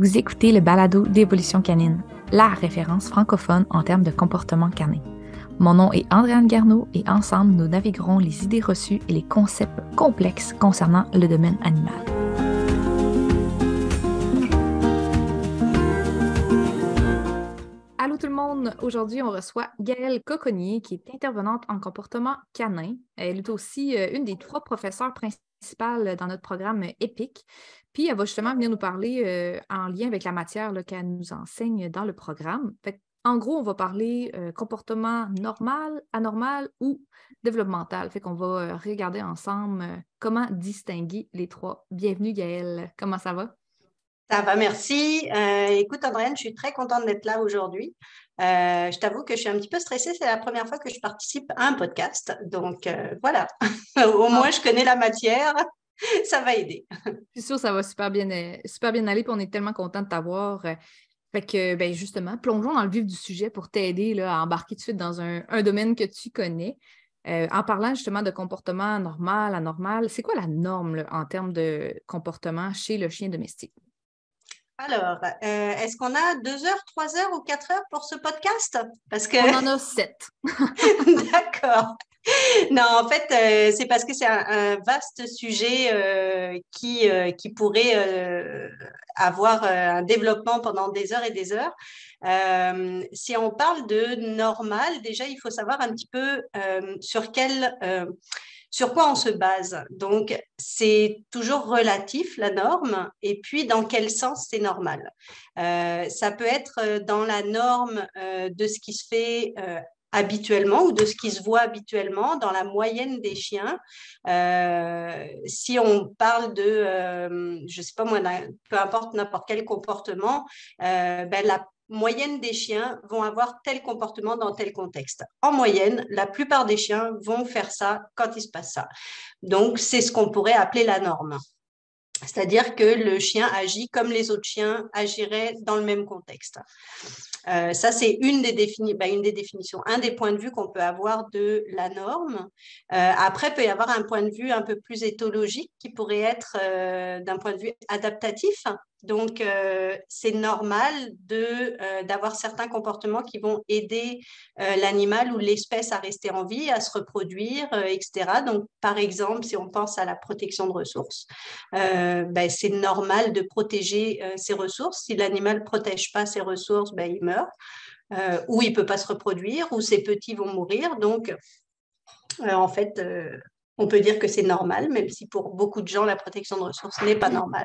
Vous écoutez le balado d'Évolution canine, la référence francophone en termes de comportement canin. Mon nom est Andréane Garneau et ensemble, nous naviguerons les idées reçues et les concepts complexes concernant le domaine animal. Allô tout le monde! Aujourd'hui, on reçoit Gaëlle Coconnier, qui est intervenante en comportement canin. Elle est aussi une des 3 professeurs principales dans notre programme EPIC. Puis, elle va justement venir nous parler en lien avec la matière là, qu'elle nous enseigne dans le programme. En gros, on va parler comportement normal, anormal ou développemental. Fait qu'on va regarder ensemble comment distinguer les 3. Bienvenue Gaëlle, comment ça va? Ça va, merci. Écoute, Andréane, je suis très contente d'être là aujourd'hui. Je t'avoue que je suis un petit peu stressée. C'est la première fois que je participe à un podcast. Donc, voilà. Au moins, je connais la matière. Ça va aider. Je suis sûre que ça va super bien aller. Puis on est tellement contents de t'avoir. Fait que, ben justement, plongeons dans le vif du sujet pour t'aider là, à embarquer tout de suite dans un domaine que tu connais. En parlant justement de comportement normal, anormal, c'est quoi la norme là, en termes de comportement chez le chien domestique? Alors, est-ce qu'on a 2 heures, 3 heures ou 4 heures pour ce podcast? Parce que... On en a 7. D'accord. Non, en fait, c'est parce que c'est un vaste sujet qui pourrait avoir un développement pendant des heures et des heures. Si on parle de normal, déjà, il faut savoir un petit peu sur quoi on se base. Donc, c'est toujours relatif, la norme, et puis dans quel sens c'est normal. Ça peut être dans la norme de ce qui se fait habituellement ou de ce qui se voit habituellement dans la moyenne des chiens. Si on parle de, je ne sais pas moi, peu importe n'importe quel comportement, la moyenne des chiens vont avoir tel comportement dans tel contexte. En moyenne, la plupart des chiens vont faire ça quand il se passe ça. Donc, c'est ce qu'on pourrait appeler la norme. C'est-à-dire que le chien agit comme les autres chiens agiraient dans le même contexte. Ça, c'est une des définitions, un des points de vue qu'on peut avoir de la norme. Après, il peut y avoir un point de vue un peu plus éthologique qui pourrait être d'un point de vue adaptatif. Donc, c'est normal d'avoir certains comportements qui vont aider l'animal ou l'espèce à rester en vie, à se reproduire, etc. Donc, par exemple, si on pense à la protection de ressources, c'est normal de protéger ses ressources. Si l'animal ne protège pas ses ressources, il meurt, ou il ne peut pas se reproduire, ou ses petits vont mourir. Donc, en fait, on peut dire que c'est normal, même si pour beaucoup de gens, la protection de ressources n'est pas normale.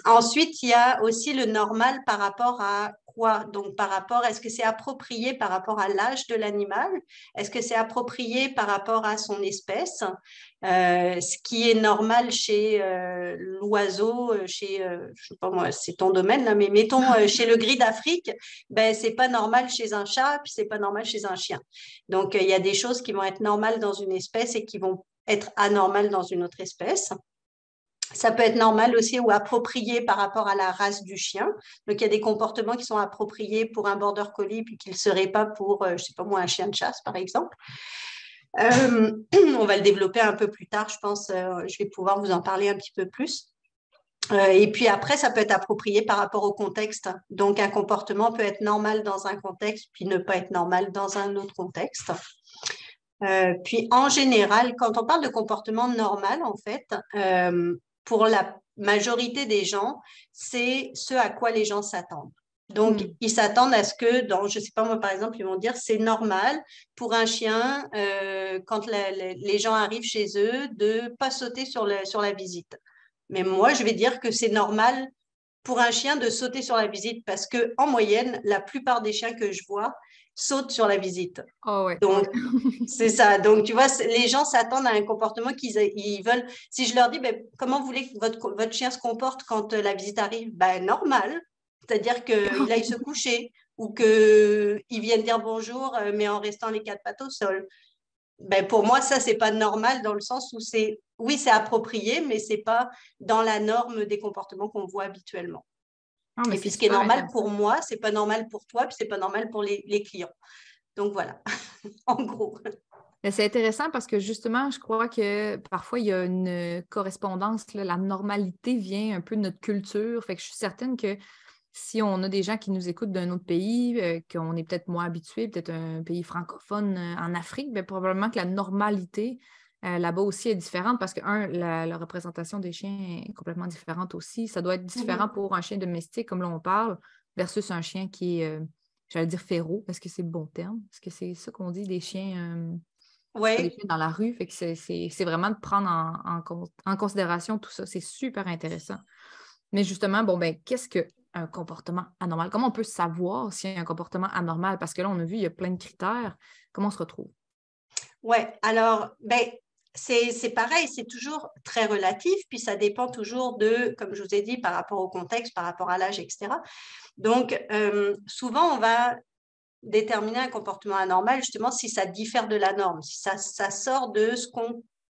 Ensuite, il y a aussi le normal par rapport à quoi? Donc, par rapport, est-ce que c'est approprié par rapport à l'âge de l'animal? Est-ce que c'est approprié par rapport à son espèce? Ce qui est normal chez l'oiseau, je sais pas moi, c'est ton domaine là, mais mettons chez le gris d'Afrique, c'est pas normal chez un chat, puis c'est pas normal chez un chien. Donc, il y a des choses qui vont être normales dans une espèce et qui vont être anormales dans une autre espèce. Ça peut être normal aussi ou approprié par rapport à la race du chien. Donc, il y a des comportements qui sont appropriés pour un border collie puis qui ne le seraient pas pour, je ne sais pas moi, un chien de chasse, par exemple. On va le développer un peu plus tard, je pense. Je vais pouvoir vous en parler un petit peu plus. Et puis après, ça peut être approprié par rapport au contexte. Donc, un comportement peut être normal dans un contexte puis ne pas être normal dans un autre contexte. Puis, en général, quand on parle de comportement normal, en fait, pour la majorité des gens, c'est ce à quoi les gens s'attendent. Donc, ils s'attendent à ce que, je ne sais pas moi, par exemple, ils vont dire c'est normal pour un chien, quand les gens arrivent chez eux, de ne pas sauter sur la visite. Mais moi, je vais dire que c'est normal pour un chien de sauter sur la visite parce qu'en moyenne, la plupart des chiens que je vois sautent sur la visite. Oh ouais. Donc, c'est ça. Donc, tu vois, les gens s'attendent à un comportement qu'ils veulent. Si je leur dis, comment vous voulez que votre chien se comporte quand la visite arrive? Normal. C'est-à-dire qu'il aille se coucher ou qu'il vienne dire bonjour, mais en restant les 4 pattes au sol. Pour moi, ça, c'est pas normal dans le sens où oui, c'est approprié, mais c'est pas dans la norme des comportements qu'on voit habituellement. Mais et puis, ce qui est normal pour moi, c'est pas normal pour toi, puis c'est pas normal pour les clients. Donc, voilà, en gros. Mais c'est intéressant parce que justement, je crois que parfois, il y a une correspondance, là, la normalité vient un peu de notre culture. Fait que je suis certaine que si on a des gens qui nous écoutent d'un autre pays, qu'on est peut-être moins habitué, peut-être un pays francophone en Afrique, bien, probablement que la normalité là-bas aussi est différente parce que, la représentation des chiens est complètement différente aussi. Ça doit être différent pour un chien domestique, comme là on parle, versus un chien qui est, j'allais dire féroce. Est-ce que c'est le bon terme? Est-ce que c'est ça qu'on dit, des chiens, c'est pas des Oui. chiens dans la rue? Fait que c'est vraiment de prendre en considération tout ça. C'est super intéressant. Mais justement, bon, ben, qu'est-ce qu'un comportement anormal? Comment on peut savoir s'il y a un comportement anormal? Parce que là, on a vu, il y a plein de critères. Comment on se retrouve? Ouais, alors, ben, c'est pareil, c'est toujours très relatif, puis ça dépend toujours de, comme je vous ai dit, par rapport au contexte, par rapport à l'âge, etc. Donc, souvent, on va déterminer un comportement anormal justement si ça diffère de la norme, si ça sort de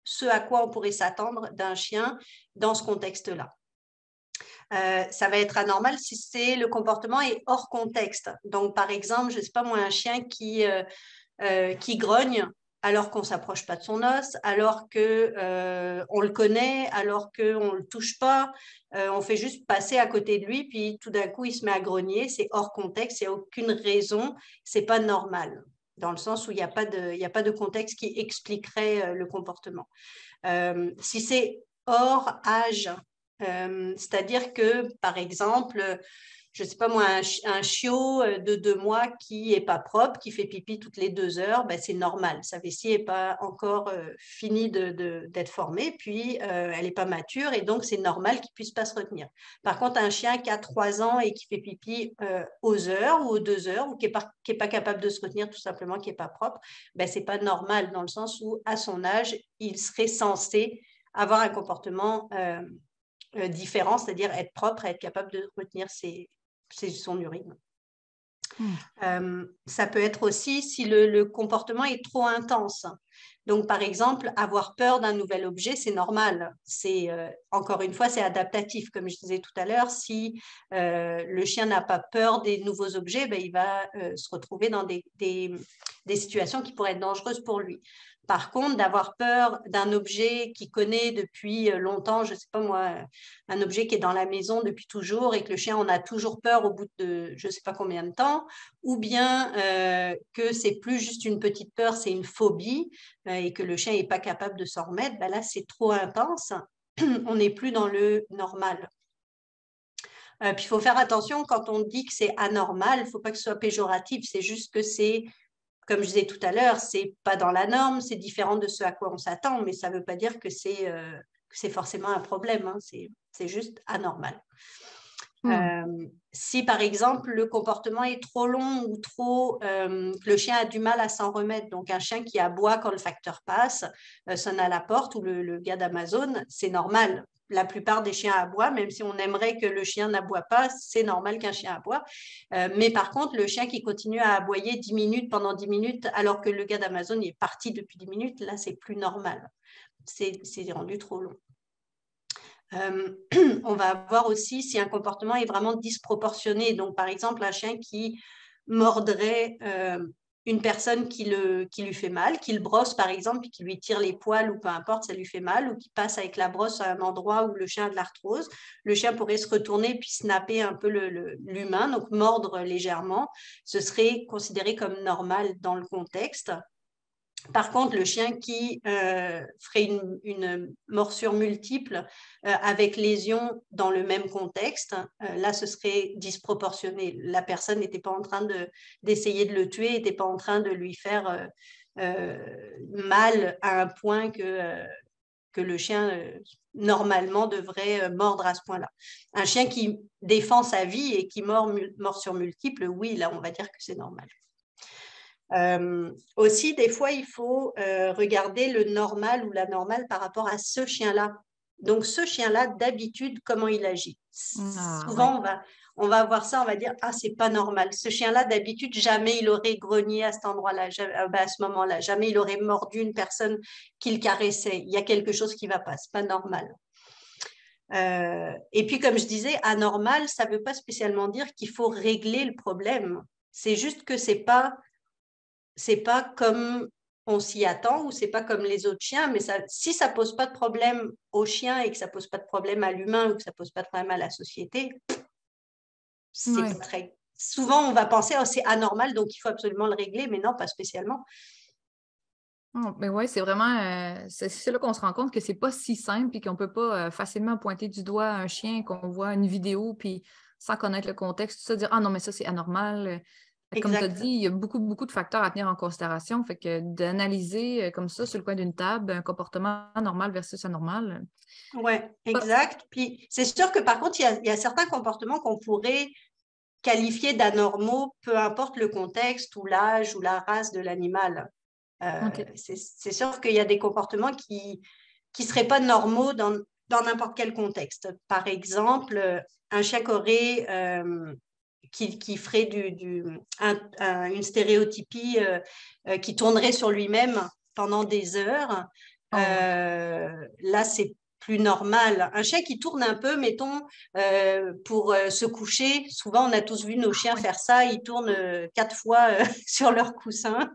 ce à quoi on pourrait s'attendre d'un chien dans ce contexte-là. Ça va être anormal si le comportement est hors contexte. Donc, par exemple, je ne sais pas moi, un chien qui grogne alors qu'on ne s'approche pas de son os, alors qu'on le connaît, alors qu'on ne le touche pas, on fait juste passer à côté de lui, puis tout d'un coup, il se met à grogner, c'est hors contexte, il n'y a aucune raison, ce n'est pas normal, dans le sens où il n'y a pas de contexte qui expliquerait le comportement. Si c'est hors âge, c'est-à-dire que, par exemple, je ne sais pas moi, un chiot de 2 mois qui n'est pas propre, qui fait pipi toutes les 2 heures, ben, c'est normal. Sa vessie n'est pas encore finie d'être formée, puis elle n'est pas mature, et donc c'est normal qu'il ne puisse pas se retenir. Par contre, un chien qui a 3 ans et qui fait pipi aux heures ou aux 2 heures, ou qui n'est pas capable de se retenir tout simplement, qui n'est pas propre, ben, ce n'est pas normal dans le sens où, à son âge, il serait censé avoir un comportement différent, c'est-à-dire être propre, être capable de retenir son urine. Ça peut être aussi si le comportement est trop intense. Donc, par exemple, avoir peur d'un nouvel objet, c'est normal. Encore une fois, c'est adaptatif. Comme je disais tout à l'heure, si le chien n'a pas peur des nouveaux objets, ben, il va se retrouver dans des situations qui pourraient être dangereuses pour lui. Par contre, d'avoir peur d'un objet qu'il connaît depuis longtemps, je ne sais pas moi, un objet qui est dans la maison depuis toujours et que le chien en a toujours peur au bout de je ne sais pas combien de temps, ou bien que c'est plus juste une petite peur, c'est une phobie et que le chien n'est pas capable de s'en remettre, ben là, c'est trop intense. On n'est plus dans le normal. Puis il faut faire attention quand on dit que c'est anormal, il ne faut pas que ce soit péjoratif, c'est juste que c'est, comme je disais tout à l'heure, c'est pas dans la norme, c'est différent de ce à quoi on s'attend, mais ça ne veut pas dire que c'est forcément un problème, hein, c'est juste anormal. Si par exemple le comportement est trop long ou que le chien a du mal à s'en remettre, donc un chien qui aboie quand le facteur passe, sonne à la porte ou le gars d'Amazon, c'est normal. La plupart des chiens aboient, même si on aimerait que le chien n'aboie pas, c'est normal qu'un chien aboie. Mais par contre, le chien qui continue à aboyer 10 minutes pendant 10 minutes alors que le gars d'Amazon est parti depuis 10 minutes, là, c'est plus normal. C'est rendu trop long. On va voir aussi si un comportement est vraiment disproportionné. Donc, par exemple, un chien qui mordrait une personne qui lui fait mal, qui le brosse, par exemple, et qui lui tire les poils ou peu importe, ça lui fait mal, ou qui passe avec la brosse à un endroit où le chien a de l'arthrose. Le chien pourrait se retourner puis snapper un peu l'humain, donc mordre légèrement. Ce serait considéré comme normal dans le contexte. Par contre, le chien qui ferait une morsure multiple avec lésion dans le même contexte, là, ce serait disproportionné. La personne n'était pas en train d'essayer de le tuer, n'était pas en train de lui faire mal à un point que le chien, normalement, devrait mordre à ce point-là. Un chien qui défend sa vie et qui mord morsure multiple, oui, là, on va dire que c'est normal. Aussi, des fois, il faut regarder le normal ou l'anormal par rapport à ce chien-là. Donc, ce chien-là, d'habitude, comment il agit. Souvent, ouais. on va voir ça, on va dire, ah, c'est pas normal. Ce chien-là, d'habitude, jamais il aurait grogné à cet endroit-là, à ce moment-là. Jamais il aurait mordu une personne qu'il caressait. Il y a quelque chose qui ne va pas, c'est pas normal. Et puis, comme je disais, anormal, ça ne veut pas spécialement dire qu'il faut régler le problème. C'est juste que c'est pas comme on s'y attend ou c'est pas comme les autres chiens, mais si ça pose pas de problème au chien et que ça pose pas de problème à l'humain ou que ça pose pas de problème à la société, c'est pas très... Souvent, on va penser, oh, c'est anormal, donc il faut absolument le régler, mais non, pas spécialement. Oh, mais oui, c'est vraiment, c'est là qu'on se rend compte que c'est pas si simple et qu'on peut pas facilement pointer du doigt un chien qu'on voit une vidéo puis sans connaître le contexte, tout ça, dire ah non, mais ça c'est anormal. Comme tu as dit, il y a beaucoup, beaucoup de facteurs à tenir en considération. Fait que d'analyser comme ça sur le coin d'une table un comportement normal versus anormal. Oui, exact. Puis c'est sûr que par contre, il y a certains comportements qu'on pourrait qualifier d'anormaux, peu importe le contexte ou l'âge ou la race de l'animal. OK. C'est sûr qu'il y a des comportements qui seraient pas normaux dans n'importe quel contexte. Par exemple, un chien corée qui ferait une stéréotypie qui tournerait sur lui-même pendant des heures. Là, c'est plus normal. Un chien qui tourne un peu, mettons, pour se coucher. Souvent, on a tous vu nos chiens faire ça. Ils tournent 4 fois sur leur coussin.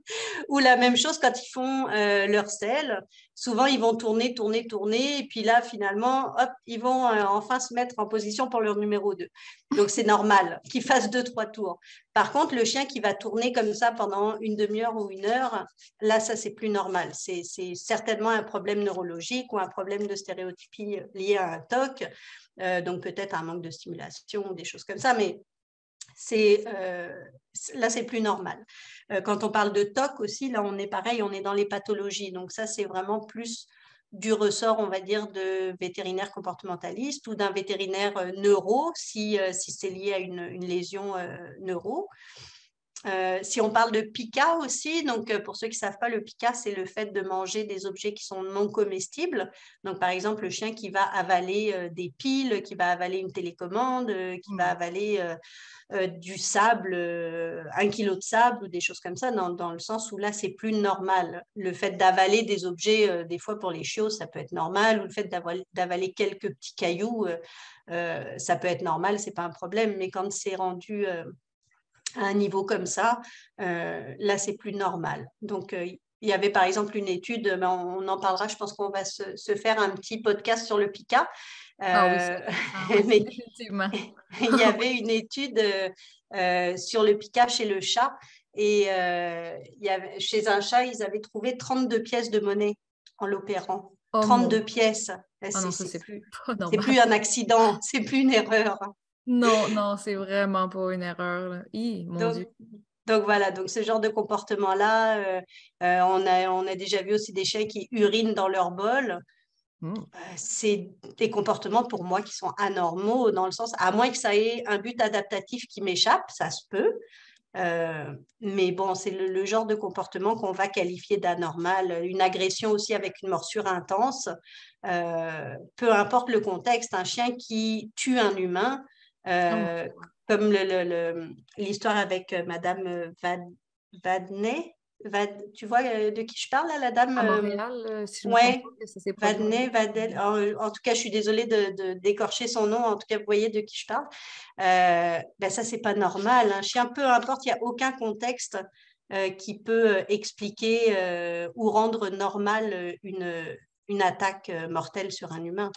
Ou la même chose quand ils font leur selle. Souvent, ils vont tourner, tourner, tourner. Et puis là, finalement, hop, ils vont enfin se mettre en position pour leur numéro 2. Donc, c'est normal qu'ils fassent 2-3 tours. Par contre, le chien qui va tourner comme ça pendant une demi-heure ou une heure, là, ça, c'est plus normal. C'est certainement un problème neurologique ou un problème de stéréotypie lié à un TOC, donc peut-être un manque de stimulation ou des choses comme ça, mais là, c'est plus normal. Quand on parle de TOC aussi, là, on est pareil, on est dans les pathologies. Donc ça, c'est vraiment plus du ressort, on va dire, de vétérinaire comportementaliste ou d'un vétérinaire neuro, si c'est lié à une lésion neuro. Si on parle de pica aussi, donc pour ceux qui ne savent pas, le pica, c'est le fait de manger des objets qui sont non comestibles. Donc, par exemple, le chien qui va avaler des piles, qui va avaler une télécommande, qui va avaler du sable, 1 kilo de sable ou des choses comme ça, dans le sens où là, c'est plus normal. Le fait d'avaler des objets, des fois pour les chiots, ça peut être normal, ou le fait d'avaler quelques petits cailloux, ça peut être normal, c'est pas un problème. Mais quand c'est rendu à un niveau comme ça, là, c'est plus normal. Donc, il y avait par exemple une étude, mais on en parlera, je pense qu'on va se faire un petit podcast sur le pica. Ah oui, c'est oui, mais définitivement. il y avait une étude sur le pica chez le chat et chez un chat, ils avaient trouvé 32 pièces de monnaie en l'opérant. Oh 32 mon... pièces. Oh non, ça, c'est plus pas C'est plus normal. un accident, c'est plus une erreur. Non, non, c'est vraiment pas une erreur, là. Mon Donc, Dieu. donc voilà, donc ce genre de comportement-là, on a déjà vu aussi des chiens qui urinent dans leur bol. Hmm. C'est des comportements pour moi qui sont anormaux dans le sens, à moins que ça ait un but adaptatif qui m'échappe, ça se peut. Mais bon, c'est le genre de comportement qu'on va qualifier d'anormal. Une agression aussi avec une morsure intense, peu importe le contexte, un chien qui tue un humain, Oh mon euh, Dieu. comme l'histoire avec Madame Vadney. Tu vois de qui je parle, là, la dame À Montréal, si je me trompe Ouais, pas, que ça s'est produit. Vadney, Vadel. En tout cas, je suis désolée d'écorcher son nom. En tout cas, vous voyez de qui je parle. Ben ça, c'est pas normal. Un chien, peu importe, il n'y a aucun contexte qui peut expliquer ou rendre normal une attaque mortelle sur un humain.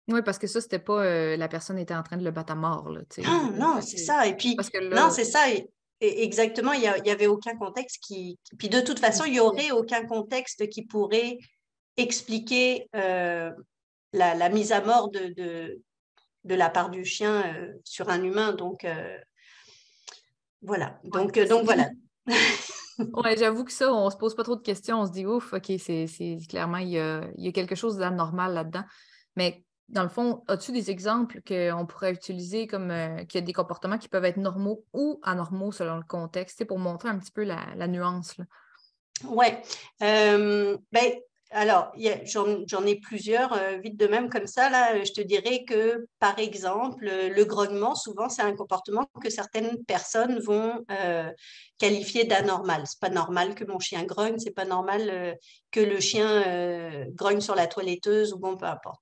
Oui, parce que ça, c'était pas la personne était en train de le battre à mort, là, tu sais. Non, non, c'est ça. Et puis, Parce que non, là, c'est ça. Et exactement, il y avait aucun contexte Puis de toute façon, il y aurait aucun contexte qui pourrait expliquer la mise à mort de la part du chien sur un humain. Donc, voilà. ouais, Donc voilà. ouais, j'avoue que ça, on se pose pas trop de questions. On se dit, ouf, OK, c'est clairement, il y a quelque chose d'anormal là-dedans. Mais dans le fond, as-tu des exemples qu'on pourrait utiliser comme qu'il y a des comportements qui peuvent être normaux ou anormaux selon le contexte, tu sais, pour montrer un petit peu la nuance, là? Ouais. Ben, alors, j'en ai plusieurs, vite de même comme ça. Là, je te dirais que, par exemple, le grognement, souvent, c'est un comportement que certaines personnes vont qualifier d'anormal. C'est pas normal que mon chien grogne, c'est pas normal que le chien grogne sur la toiletteuse ou bon, peu importe.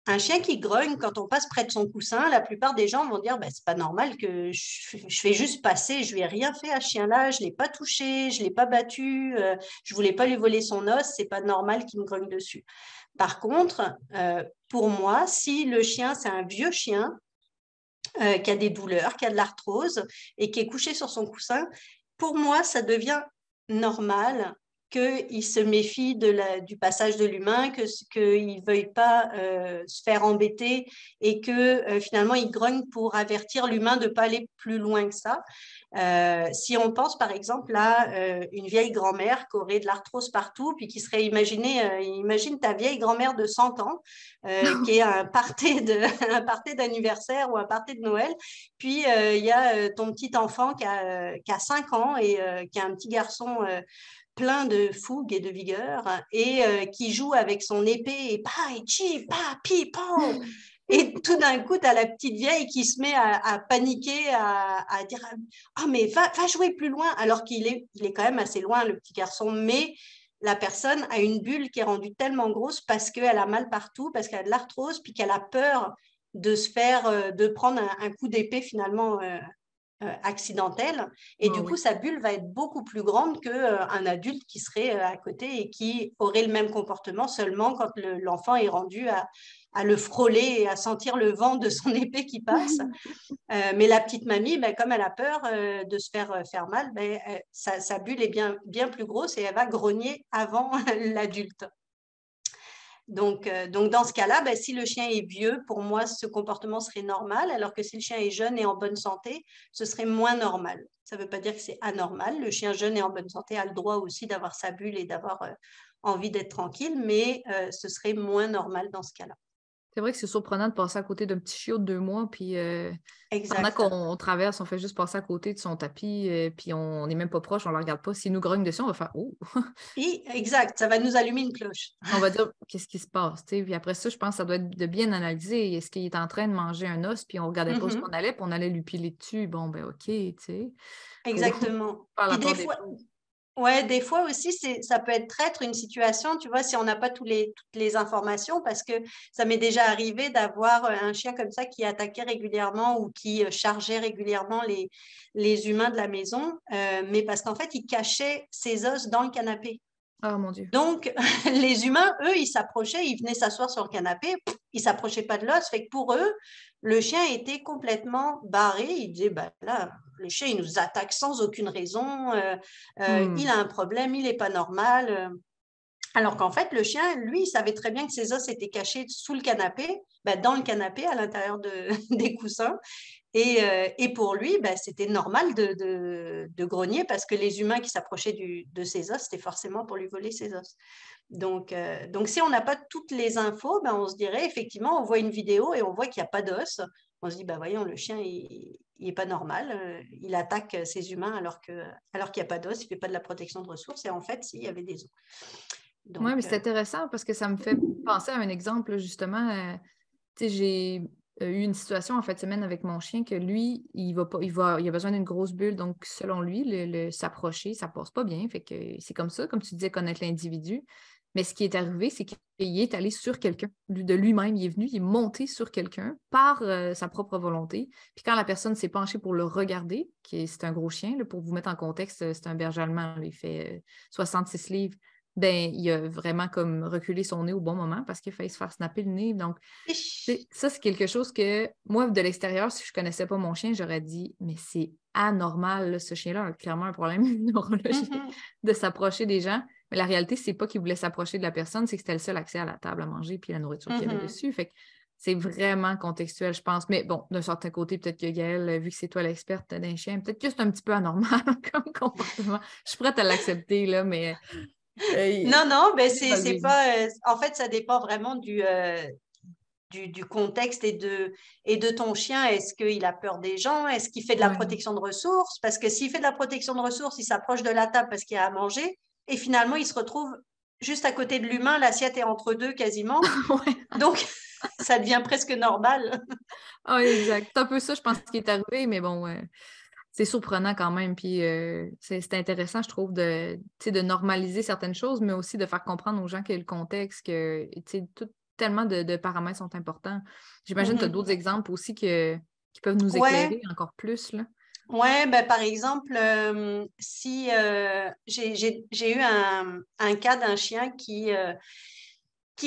Un chien qui grogne, quand on passe près de son coussin, la plupart des gens vont dire bah, c'est pas normal que je fais juste passer, je lui ai rien fait à ce chien-là, je l'ai pas touché, je l'ai pas battu, je voulais pas lui voler son os, c'est pas normal qu'il me grogne dessus. Par contre, pour moi, si le chien, c'est un vieux chien qui a des douleurs, qui a de l'arthrose et qui est couché sur son coussin, pour moi, ça devient normal qu'il se méfie du passage de l'humain, qu'il ne veuille pas se faire embêter et que finalement, il grogne pour avertir l'humain de ne pas aller plus loin que ça. Si on pense par exemple à une vieille grand-mère qui aurait de l'arthrose partout, puis qui serait imagine ta vieille grand-mère de 100 ans qui est un un party d'anniversaire ou un party de Noël, puis il y a ton petit enfant qui a 5 ans et qui a un petit garçon plein de fougue et de vigueur et qui joue avec son épée et pa et chi pa pi po. Et tout d'un coup, tu as la petite vieille qui se met à paniquer, à dire ah mais va jouer plus loin, alors il est quand même assez loin le petit garçon, mais la personne a une bulle qui est rendue tellement grosse parce qu'elle a mal partout, parce qu'elle a de l'arthrose, puis qu'elle a peur de prendre un coup d'épée finalement accidentelle. Et Ah du coup, oui. sa bulle va être beaucoup plus grande qu'un adulte qui serait à côté et qui aurait le même comportement seulement quand l'enfant est rendu à le frôler et à sentir le vent de son épée qui passe. Mais la petite mamie, ben, comme elle a peur de se faire mal, ben, sa bulle est bien plus grosse et elle va grogner avant l'adulte. Donc, dans ce cas-là, ben, si le chien est vieux, pour moi, ce comportement serait normal, alors que si le chien est jeune et en bonne santé, ce serait moins normal. Ça ne veut pas dire que c'est anormal. Le chien jeune et en bonne santé a le droit aussi d'avoir sa bulle et d'avoir envie d'être tranquille, mais ce serait moins normal dans ce cas-là. C'est vrai que c'est surprenant de passer à côté d'un petit chiot de 2 mois, puis pendant Exact. qu'on traverse, on fait juste passer à côté de son tapis, puis on n'est même pas proche, on ne le regarde pas. S'il nous grogne dessus, on va faire Oh! Et, exact, ça va nous allumer une cloche. On va dire qu'est-ce qui se passe, tu sais. Puis après ça, je pense que ça doit être de bien analyser. Est-ce qu'il est en train de manger un os, puis on ne regardait pas où on allait, puis on allait lui piler dessus? Bon, ben OK, tu sais. Faut Exactement. faire la Puis part des choses. ouais, des fois aussi, ça peut être une situation, tu vois, si on n'a pas toutes les informations, parce que ça m'est déjà arrivé d'avoir un chien comme ça qui attaquait régulièrement ou qui chargeait régulièrement les humains de la maison, mais parce qu'en fait, il cachait ses os dans le canapé. Oh mon Dieu. Donc, les humains, eux, ils s'approchaient, ils venaient s'asseoir sur le canapé, ils s'approchaient pas de l'os. Fait que pour eux, le chien était complètement barré. Ils disaient, bah, là, le chien, il nous attaque sans aucune raison, il Hmm. a un problème, il n'est pas normal. Alors qu'en fait, le chien, lui, il savait très bien que ses os étaient cachés sous le canapé, bah, dans le canapé, à l'intérieur des coussins. Et pour lui, bah, c'était normal de grogner parce que les humains qui s'approchaient de ses os, c'était forcément pour lui voler ses os. Donc si on n'a pas toutes les infos, bah, on se dirait effectivement, on voit une vidéo et on voit qu'il n'y a pas d'os. On se dit, bah, voyons, le chien, il n'est pas normal. Il attaque ses humains alors qu'il n'y a pas d'os, il ne fait pas de la protection de ressources. Et en fait, s'il y avait des os. Oui, mais Donc, c'est intéressant parce que ça me fait penser à un exemple, justement. Tu sais, j'ai eu une situation en fin de semaine avec mon chien que lui, il va pas, il a besoin d'une grosse bulle. Donc, selon lui, s'approcher, ça passe pas bien. Fait que c'est comme ça, comme tu disais, connaître l'individu. Mais ce qui est arrivé, c'est qu'il est allé sur quelqu'un. De lui-même, il est venu, il est monté sur quelqu'un par sa propre volonté. Puis quand la personne s'est penchée pour le regarder, c'est un gros chien, là, pour vous mettre en contexte, c'est un berger allemand, là, il fait 66 livres. Ben, il a vraiment comme reculé son nez au bon moment parce qu'il a failli se faire snapper le nez. Donc, ça, c'est quelque chose que moi, de l'extérieur, si je ne connaissais pas mon chien, j'aurais dit, mais c'est anormal, là, ce chien-là a clairement un problème neurologique de s'approcher des gens. Mais la réalité, c'est pas qu'il voulait s'approcher de la personne, c'est que c'était le seul accès à la table à manger puis la nourriture qu'il y avait dessus. Fait que c'est vraiment contextuel, je pense. Mais bon, d'un certain côté, peut-être que Gaëlle, vu que c'est toi l'experte d'un chien, peut-être que c'est un petit peu anormal comme comportement. Je suis prête à l'accepter, là, mais non, non, ben c'est dans le c'est vide. pas. En fait, ça dépend vraiment du contexte et de ton chien. Est-ce qu'il a peur des gens? Est-ce qu'il fait de la Ouais. protection de ressources? Parce que s'il fait de la protection de ressources, il s'approche de la table parce qu'il y a à manger et finalement, il se retrouve juste à côté de l'humain, l'assiette est entre deux quasiment. Ouais. Donc, ça devient presque normal. Ah, oui, exact. C'est un peu ça, je pense, qui est arrivé, mais bon, c'est surprenant quand même. Puis c'est intéressant, je trouve, tu sais, de normaliser certaines choses, mais aussi de faire comprendre aux gens quel est le contexte, que tu sais, tout tellement de paramètres sont importants. J'imagine que tu as d'autres exemples aussi qui peuvent nous Ouais. éclairer encore plus, là. Ouais, ben, par exemple, si j'ai eu un cas d'un chien qui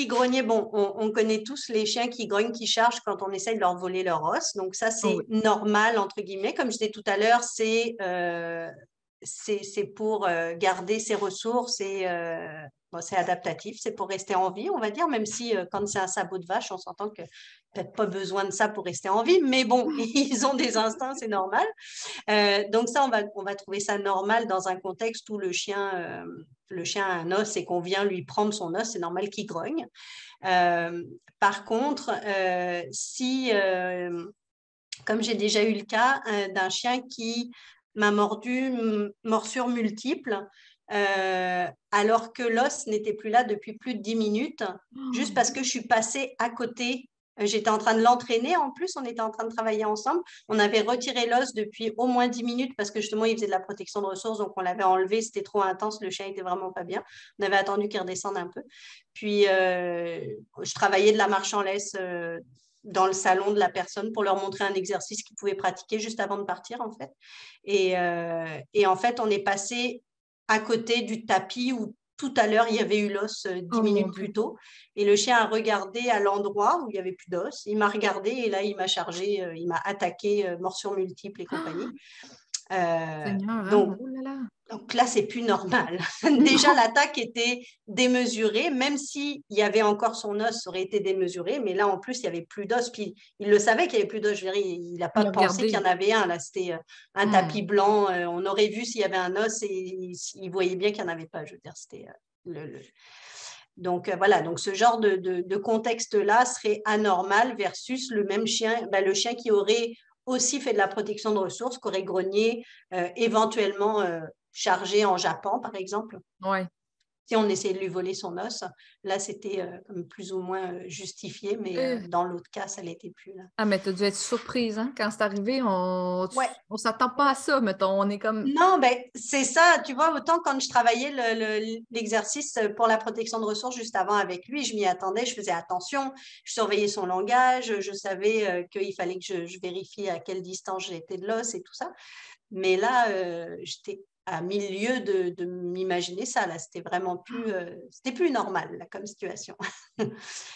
grognait. Bon, on connaît tous les chiens qui grognent, qui chargent quand on essaye de leur voler leur os. Donc ça, Oh c'est oui. normal, entre guillemets. Comme je disais tout à l'heure, c'est pour garder ses ressources et bon, c'est adaptatif, c'est pour rester en vie, on va dire, même si quand c'est un sabot de vache, on s'entend que peut-être pas besoin de ça pour rester en vie, mais bon, ils ont des instincts, c'est normal. Donc ça, on va trouver ça normal dans un contexte où le chien a un os et qu'on vient lui prendre son os, c'est normal qu'il grogne. Par contre, si, comme j'ai déjà eu le cas d'un chien qui m'a mordu, morsure multiple, alors que l'os n'était plus là depuis plus de 10 minutes, juste parce que je suis passée à côté. J'étais en train de l'entraîner en plus, on était en train de travailler ensemble. On avait retiré l'os depuis au moins 10 minutes parce que justement, il faisait de la protection de ressources, donc on l'avait enlevé, c'était trop intense, le chien était vraiment pas bien. On avait attendu qu'il redescende un peu. Puis, je travaillais de la marche en laisse dans le salon de la personne pour leur montrer un exercice qu'ils pouvaient pratiquer juste avant de partir, en fait. Et en fait, on est passé à côté du tapis où tout à l'heure, il y avait eu l'os 10 Oh mon minutes Dieu. plus tôt. Et le chien a regardé à l'endroit où il n'y avait plus d'os. Il m'a regardé et là, il m'a chargé, il m'a attaqué, morsure multiple et compagnie. Seigneur, hein? Donc, Oh là là! donc là, c'est plus normal. Déjà, Non! l'attaque était démesurée, même s'il y avait encore son os, ça aurait été démesuré. Mais là, en plus, il n'y avait plus d'os. Puis, il le savait qu'il n'y avait plus d'os. Je veux dire, il n'a pas Il a pensé qu'il y regardé. en avait un. Là, c'était un tapis blanc. On aurait vu s'il y avait un os et il voyait bien qu'il n'y en avait pas. Je veux dire, c'était le... Donc, voilà. Donc, ce genre de contexte-là serait anormal versus le même chien, le chien qui aurait aussi fait de la protection de ressources, qui aurait grogné, éventuellement chargé en jappant, par exemple. Ouais. Si on essayait de lui voler son os, là, c'était comme plus ou moins justifié, mais Euh, dans l'autre cas, ça ne l'était plus. Là. Ah, mais t'as dû être surprise, hein? Quand c'est arrivé, on Ouais. s'attend pas à ça, mettons. On est comme. Non, ben, c'est ça. Tu vois, autant quand je travaillais l'exercice pour la protection de ressources juste avant avec lui, je m'y attendais, je faisais attention, je surveillais son langage, je savais qu'il fallait que je vérifie à quelle distance j'étais de l'os et tout ça. Mais là, j'étais à milieu de m'imaginer ça. Là, c'était plus normal là, comme situation.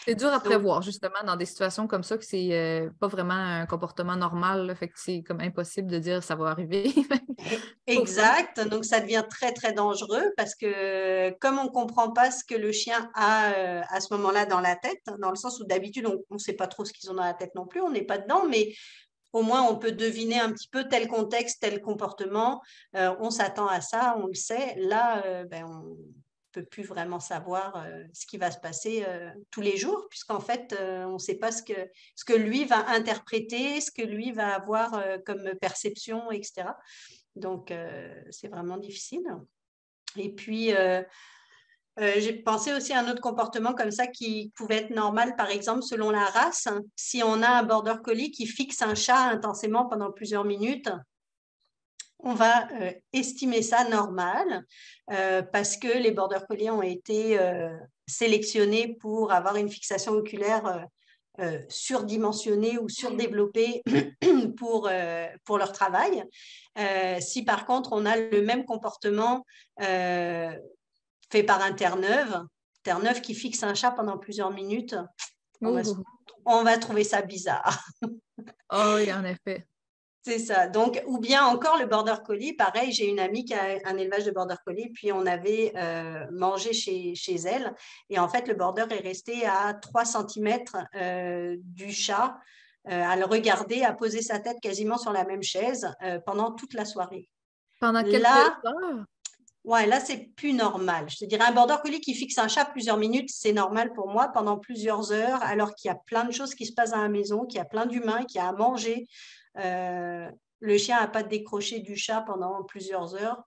C'est dur à Donc, prévoir, justement, dans des situations comme ça, que c'est pas vraiment un comportement normal, là, fait que c'est comme impossible de dire ça va arriver. Pour ça. exact. Donc, ça devient très, très dangereux parce que comme on ne comprend pas ce que le chien a à ce moment-là dans la tête, dans le sens où d'habitude, on ne sait pas trop ce qu'ils ont dans la tête non plus, on n'est pas dedans, mais au moins, on peut deviner un petit peu tel contexte, tel comportement. On s'attend à ça, on le sait. Là, on ne peut plus vraiment savoir ce qui va se passer tous les jours, puisqu'en fait, on ne sait pas ce que lui va interpréter, ce que lui va avoir comme perception, etc. Donc, c'est vraiment difficile. Et puis, j'ai pensé aussi à un autre comportement comme ça qui pouvait être normal, par exemple, selon la race. Si on a un border collie qui fixe un chat intensément pendant plusieurs minutes, on va estimer ça normal parce que les border collies ont été sélectionnés pour avoir une fixation oculaire surdimensionnée ou surdéveloppée pour leur travail. Si par contre on a le même comportement fait par un Terre-Neuve qui fixe un chat pendant plusieurs minutes, Oh, on va trouver ça bizarre. oh, oui, en effet. C'est ça. Donc, ou bien encore le border collie. Pareil, j'ai une amie qui a un élevage de border collie, puis on avait mangé chez elle. Et en fait, le border est resté à 3 centimètres du chat, à le regarder, à poser sa tête quasiment sur la même chaise pendant toute la soirée. Pendant quelques Là, heures? ouais, là, c'est plus normal. Je te dirais, un border collie qui fixe un chat plusieurs minutes, c'est normal pour moi pendant plusieurs heures, alors qu'il y a plein de choses qui se passent à la maison, qu'il y a plein d'humains, qu'il y a à manger. Le chien n'a pas décroché du chat pendant plusieurs heures.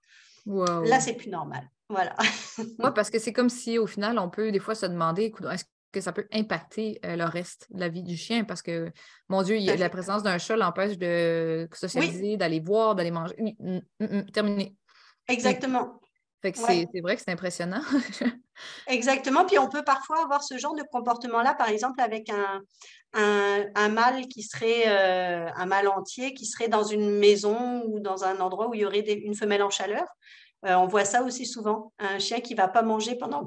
Là, Wow. c'est plus normal. Voilà. Oui, parce que c'est comme si, au final, on peut des fois se demander, écoute, est-ce que ça peut impacter le reste de la vie du chien? Parce que, mon Dieu, Tout à la fait. présence d'un chat l'empêche de Oui, socialiser, d'aller voir, d'aller manger. Terminé. Puis exactement. Fait que Ouais. c'est vrai que c'est impressionnant. Exactement. Puis on peut parfois avoir ce genre de comportement-là, par exemple, avec un mâle qui serait un mâle entier qui serait dans une maison ou dans un endroit où il y aurait une femelle en chaleur. On voit ça aussi souvent. Un chien qui va pas manger pendant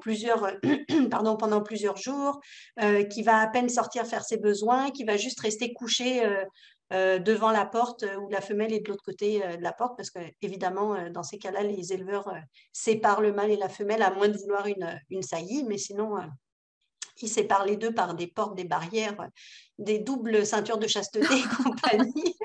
pardon, pendant plusieurs jours, qui va à peine sortir faire ses besoins, qui va juste rester couché devant la porte où la femelle est de l'autre côté de la porte, parce que évidemment, dans ces cas-là, les éleveurs séparent le mâle et la femelle à moins de vouloir une saillie, mais sinon, ils séparent les deux par des portes, des barrières, des doubles ceintures de chasteté et compagnie.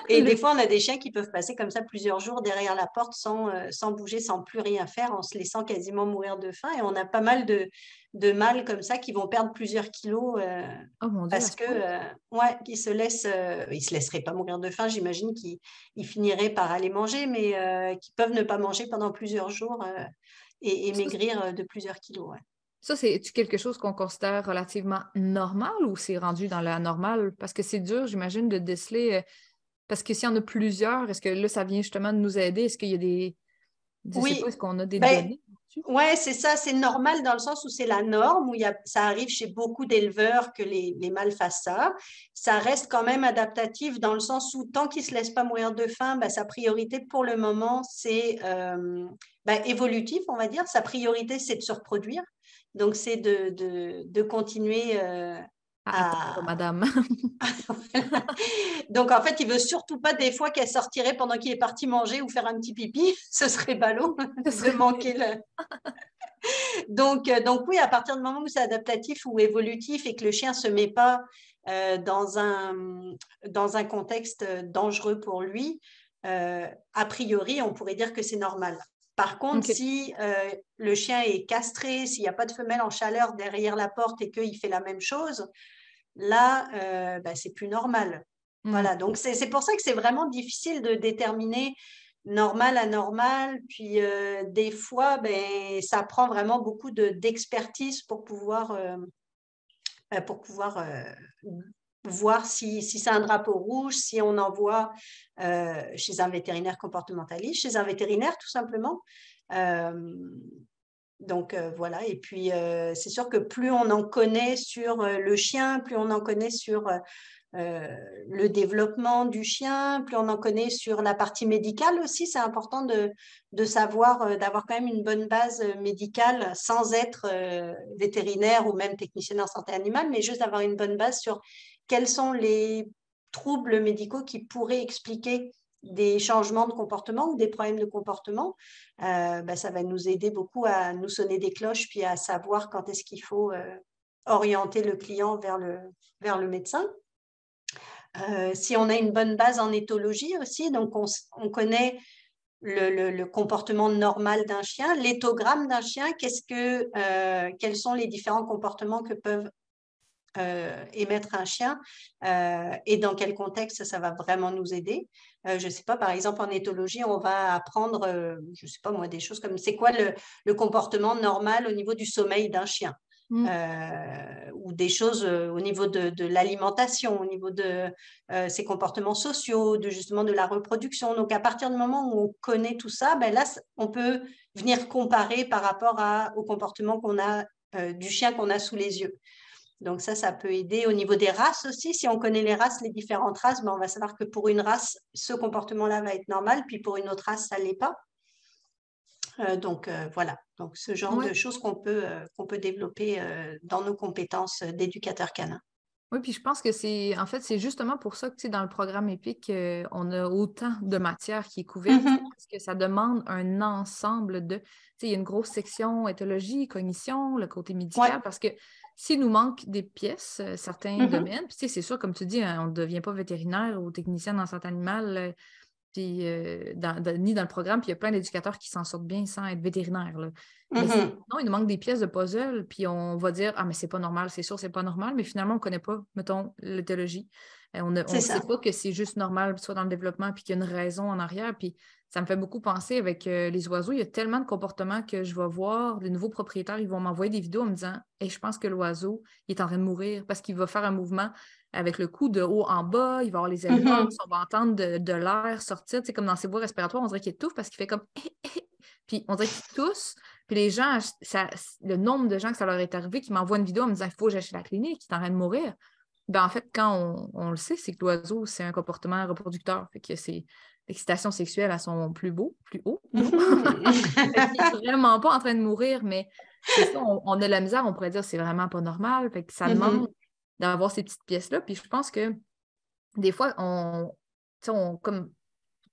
Et des fois, on a des chiens qui peuvent passer comme ça plusieurs jours derrière la porte sans bouger, sans plus rien faire, en se laissant quasiment mourir de faim. Et on a pas mal de mâles comme ça qui vont perdre plusieurs kilos Oh mon Dieu, à parce ce que, point. ouais, ils se laisseraient pas mourir de faim. J'imagine qu'ils finiraient par aller manger, mais qui peuvent ne pas manger pendant plusieurs jours et Ça, maigrir de plusieurs kilos. Ouais. ça, c'est-tu quelque chose qu'on considère relativement normal ou c'est rendu dans la normale? Parce que c'est dur, j'imagine, de déceler. Parce que s'il y en a plusieurs, est-ce que là, ça vient justement de nous aider? Est-ce qu'il y a des. Je sais pas, Oui, est-ce qu'on a des ben, données là-dessus? ouais, c'est ça, c'est normal dans le sens où c'est la norme, où ça arrive chez beaucoup d'éleveurs que les mâles fassent ça. Ça reste quand même adaptatif dans le sens où tant qu'ils ne se laissent pas mourir de faim, ben, sa priorité pour le moment, c'est ben, évolutif, on va dire. Sa priorité, c'est de se reproduire. Donc, c'est de continuer À attendre, à, madame. donc, en fait, il veut surtout pas des fois qu'elle sortirait pendant qu'il est parti manger ou faire un petit pipi. Ce serait ballot Ce de serait- manquer le. Donc oui, à partir du moment où c'est adaptatif ou évolutif et que le chien ne se met pas dans un contexte dangereux pour lui, a priori, on pourrait dire que c'est normal. Par contre, OK. si le chien est castré, s'il n'y a pas de femelle en chaleur derrière la porte et qu'il fait la même chose, là, ben, c'est plus normal. Hmm. Voilà, donc c'est pour ça que c'est vraiment difficile de déterminer normal, anormal. Puis des fois, ben, ça prend vraiment beaucoup d'expertise pour pouvoir voir si c'est un drapeau rouge, si on envoie chez un vétérinaire comportementaliste, chez un vétérinaire tout simplement. Euh, donc voilà, et puis c'est sûr que plus on en connaît sur le chien, plus on en connaît sur le développement du chien, plus on en connaît sur la partie médicale aussi. C'est important de savoir, d'avoir quand même une bonne base médicale sans être vétérinaire ou même technicien en santé animale, mais juste d'avoir une bonne base sur quels sont les troubles médicaux qui pourraient expliquer des changements de comportement ou des problèmes de comportement. Ben, ça va nous aider beaucoup à nous sonner des cloches puis à savoir quand est-ce qu'il faut orienter le client vers le médecin. Si on a une bonne base en éthologie aussi, donc on connaît le comportement normal d'un chien, l'éthogramme d'un chien, quels sont les différents comportements que peuvent émettre un chien et dans quel contexte ça va vraiment nous aider. Je ne sais pas, par exemple, en éthologie, on va apprendre, je ne sais pas moi, des choses comme c'est quoi le comportement normal au niveau du sommeil d'un chien. Hmm. Ou des choses au niveau de l'alimentation, au niveau de ses comportements sociaux, justement de la reproduction. Donc, à partir du moment où on connaît tout ça, ben là, on peut venir comparer par rapport au comportement qu'on a du chien qu'on a sous les yeux. Donc, ça peut aider au niveau des races aussi. Si on connaît les races, les différentes races, ben on va savoir que pour une race, ce comportement-là va être normal, puis pour une autre race, ça ne l'est pas. Donc voilà, donc ce genre Ouais. de choses qu'on peut développer dans nos compétences d'éducateur canin. Oui, puis je pense que en fait, c'est justement pour ça que, tu sais, dans le programme EPIC, on a autant de matière qui est couverte, Mhm. parce que ça demande un ensemble de, tu sais, il y a une grosse section éthologie, cognition, le côté Ouais. médical, parce que s'il nous manque des pièces, certains Mhm. domaines, puis tu sais, c'est sûr, comme tu dis, hein, on ne devient pas vétérinaire ou technicien en santé animale, puis, ni dans le programme, puis il y a plein d'éducateurs qui s'en sortent bien sans être vétérinaires, là. Mais Mhm. sinon, il nous manque des pièces de puzzle, puis on va dire, ah, mais c'est pas normal, c'est sûr, c'est pas normal, mais finalement, on ne connaît pas, mettons, l'éthologie. On C'est ne sait ça. pas que c'est juste normal, soit dans le développement, puis qu'il y a une raison en arrière. Puis ça me fait beaucoup penser avec les oiseaux. Il y a tellement de comportements que je vais voir, les nouveaux propriétaires, ils vont m'envoyer des vidéos en me disant, hey, je pense que l'oiseau, il est en train de mourir parce qu'il va faire un mouvement avec le cou de haut en bas, il va avoir les ailes Mhm. basses, on va entendre de l'air sortir, tu sais, comme dans ses voies respiratoires, on dirait qu'il étouffe parce qu'il fait comme Puis on dirait qu'ils toussent. Puis les gens, le nombre de gens que ça leur est arrivé qui m'envoient une vidéo en me disant il faut que j'aille chez la clinique, il est en train de mourir. Ben, en fait, quand on le sait, c'est que l'oiseau, c'est un comportement reproducteur. Fait que c'est l'excitation sexuelle à son plus haut niveau. Fait qu'il est vraiment pas en train de mourir, mais c'est ça, on a de la misère, on pourrait dire c'est vraiment pas normal. Fait que ça demande d'avoir ces petites pièces-là. Puis je pense que des fois, comme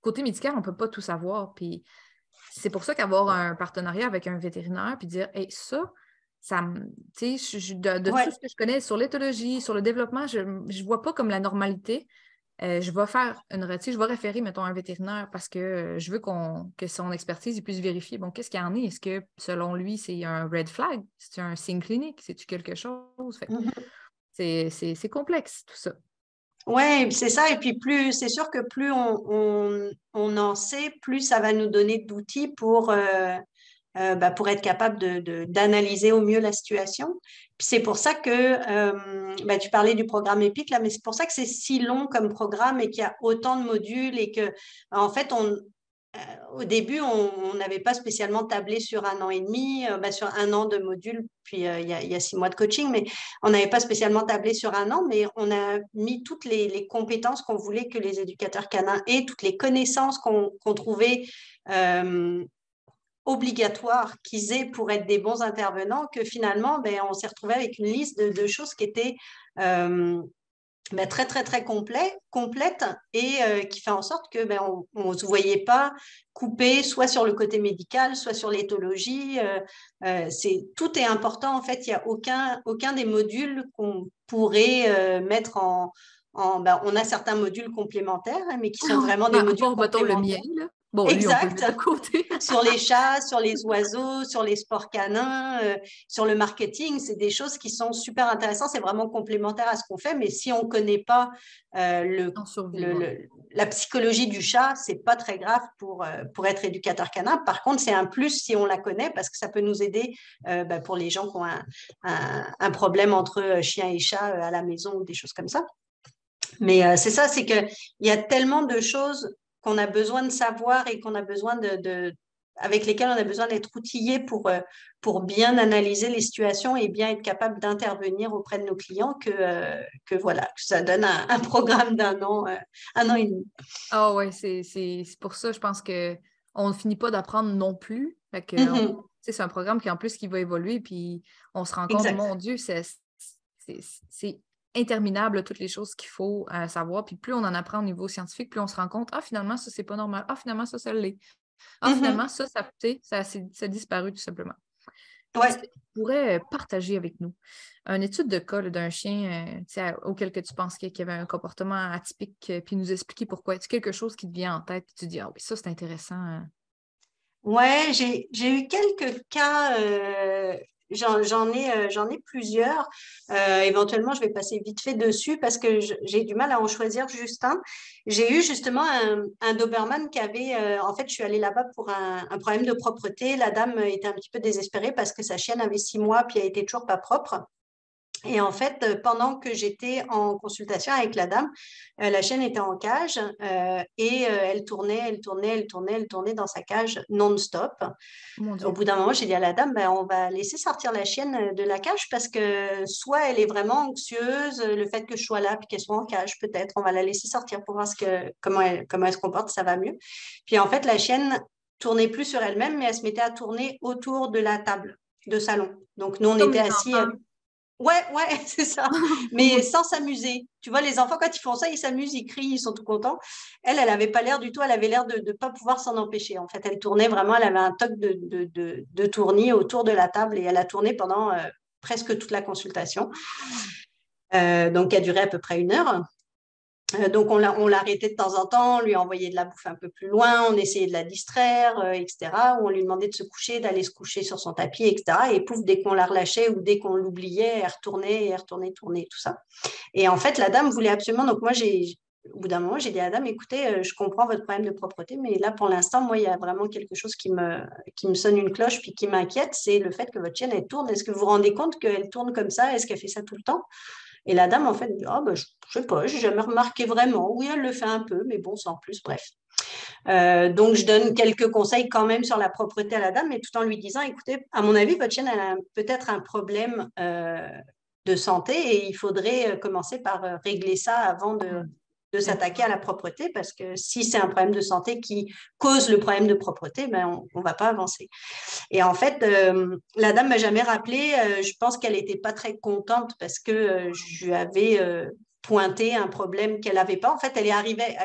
côté médical, on ne peut pas tout savoir. Puis c'est pour ça qu'avoir un partenariat avec un vétérinaire, puis dire, hey, tu sais, de tout ce que je connais sur l'éthologie, sur le développement, je ne vois pas comme la normalité. Je vais référer, mettons, à un vétérinaire parce que je veux que son expertise puisse vérifier. Bon, qu'est-ce qu'il y en est? Est-ce que, selon lui, c'est un red flag? C'est un signe clinique? C'est-tu quelque chose? C'est complexe, tout ça. Oui, c'est ça. Et puis, c'est sûr que plus on en sait, plus ça va nous donner d'outils pour être capable d'analyser au mieux la situation. Puis c'est pour ça que tu parlais du programme EPIC, là, mais c'est pour ça que c'est si long comme programme et qu'il y a autant de modules et que, en fait, au début, on n'avait pas spécialement tablé sur 1 an et demi, sur 1 an de modules, puis il y a 6 mois de coaching, mais on n'avait pas spécialement tablé sur 1 an, mais on a mis toutes les compétences qu'on voulait que les éducateurs canins aient, toutes les connaissances qu'on trouvait obligatoires qu'ils aient pour être des bons intervenants, que finalement, on s'est retrouvé avec une liste de choses qui étaient très, très, très complète et qui fait en sorte que on ne se voyait pas coupé soit sur le côté médical, soit sur l'éthologie. Tout est important. En fait, il n'y a aucun des modules qu'on pourrait mettre on a certains modules complémentaires, mais qui sont vraiment des modules complémentaires. Le mien, là. Bon, lui, on peut le mettre de côté. Sur les chats, sur les oiseaux, sur les sports canins, sur le marketing, c'est des choses qui sont super intéressantes. C'est vraiment complémentaire à ce qu'on fait, mais si on ne connaît pas la psychologie du chat, ce n'est pas très grave pour être éducateur canin. Par contre, c'est un plus si on la connaît parce que ça peut nous aider pour les gens qui ont un problème entre chien et chat à la maison ou des choses comme ça. Mais c'est ça, c'est qu'il y a tellement de choses qu'on a besoin de savoir et qu'on a besoin avec lesquelles on a besoin d'être outillé pour bien analyser les situations et bien être capable d'intervenir auprès de nos clients que ça donne un programme d'1 an, 1 an et demi. Ah ouais, c'est pour ça, je pense qu'on ne finit pas d'apprendre non plus. Fait que, c'est un programme qui, en plus, qui va évoluer, puis on se rend compte, mon Dieu, c'est interminable, toutes les choses qu'il faut savoir. Puis plus on en apprend au niveau scientifique, plus on se rend compte, finalement, ça, c'est pas normal. Finalement, ça l'est. Finalement, ça a disparu tout simplement. Ouais. Est-ce que tu pourrais partager avec nous une étude de cas d'un chien auquel que tu penses qu'il y avait un comportement atypique, puis nous expliquer pourquoi? Est-ce quelque chose qui te vient en tête et tu dis, oui, ça, c'est intéressant. Ouais, j'ai eu quelques cas, j'en ai plusieurs. Éventuellement, je vais passer vite fait dessus parce que j'ai du mal à en choisir juste un. J'ai eu justement un Doberman qui avait, en fait, je suis allée là-bas pour un problème de propreté. La dame était un petit peu désespérée parce que sa chienne avait 6 mois puis elle était toujours pas propre. Et en fait, pendant que j'étais en consultation avec la dame, la chienne était en cage et elle tournait dans sa cage non-stop. Au bout d'un moment, j'ai dit à la dame, on va laisser sortir la chienne de la cage parce que soit elle est vraiment anxieuse, le fait que je sois là puis qu'elle soit en cage, peut-être, on va la laisser sortir pour voir comment elle se comporte, ça va mieux. Puis en fait, la chienne tournait plus sur elle-même, mais elle se mettait à tourner autour de la table de salon. Donc nous, on était assis. Ouais, c'est ça. Mais sans s'amuser. Tu vois, les enfants, quand ils font ça, ils s'amusent, ils crient, ils sont tout contents. Elle n'avait pas l'air du tout, elle avait l'air de ne pas pouvoir s'en empêcher. En fait, elle tournait vraiment, elle avait un toc de tournis autour de la table et elle a tourné pendant presque toute la consultation. Donc, qui a duré à peu près 1 heure. Donc, on l'arrêtait de temps en temps, on lui envoyait de la bouffe un peu plus loin, on essayait de la distraire, etc. Ou on lui demandait de se coucher, d'aller se coucher sur son tapis, etc. Et pouf, dès qu'on la relâchait ou dès qu'on l'oubliait, elle retournait, tournait, tout ça. Et en fait, la dame voulait absolument... Donc, moi, au bout d'un moment, j'ai dit à la dame, écoutez, je comprends votre problème de propreté, mais là, pour l'instant, moi, il y a vraiment quelque chose qui me sonne une cloche puis qui m'inquiète, c'est le fait que votre chienne, elle tourne. Est-ce que vous vous rendez compte qu'elle tourne comme ça? Est-ce qu'elle fait ça tout le temps? Et la dame, en fait, dit, je ne sais pas, je n'ai jamais remarqué vraiment. Oui, elle le fait un peu, mais bon, sans plus, bref. Donc, je donne quelques conseils quand même sur la propreté à la dame, mais tout en lui disant, écoutez, à mon avis, votre chienne a peut-être un problème de santé et il faudrait commencer par régler ça avant de s'attaquer à la propreté, parce que si c'est un problème de santé qui cause le problème de propreté, ben, on ne va pas avancer. Et en fait, la dame m'a jamais rappelé. Je pense qu'elle n'était pas très contente parce que je lui avais pointé un problème qu'elle n'avait pas. En fait, elle est arrivée,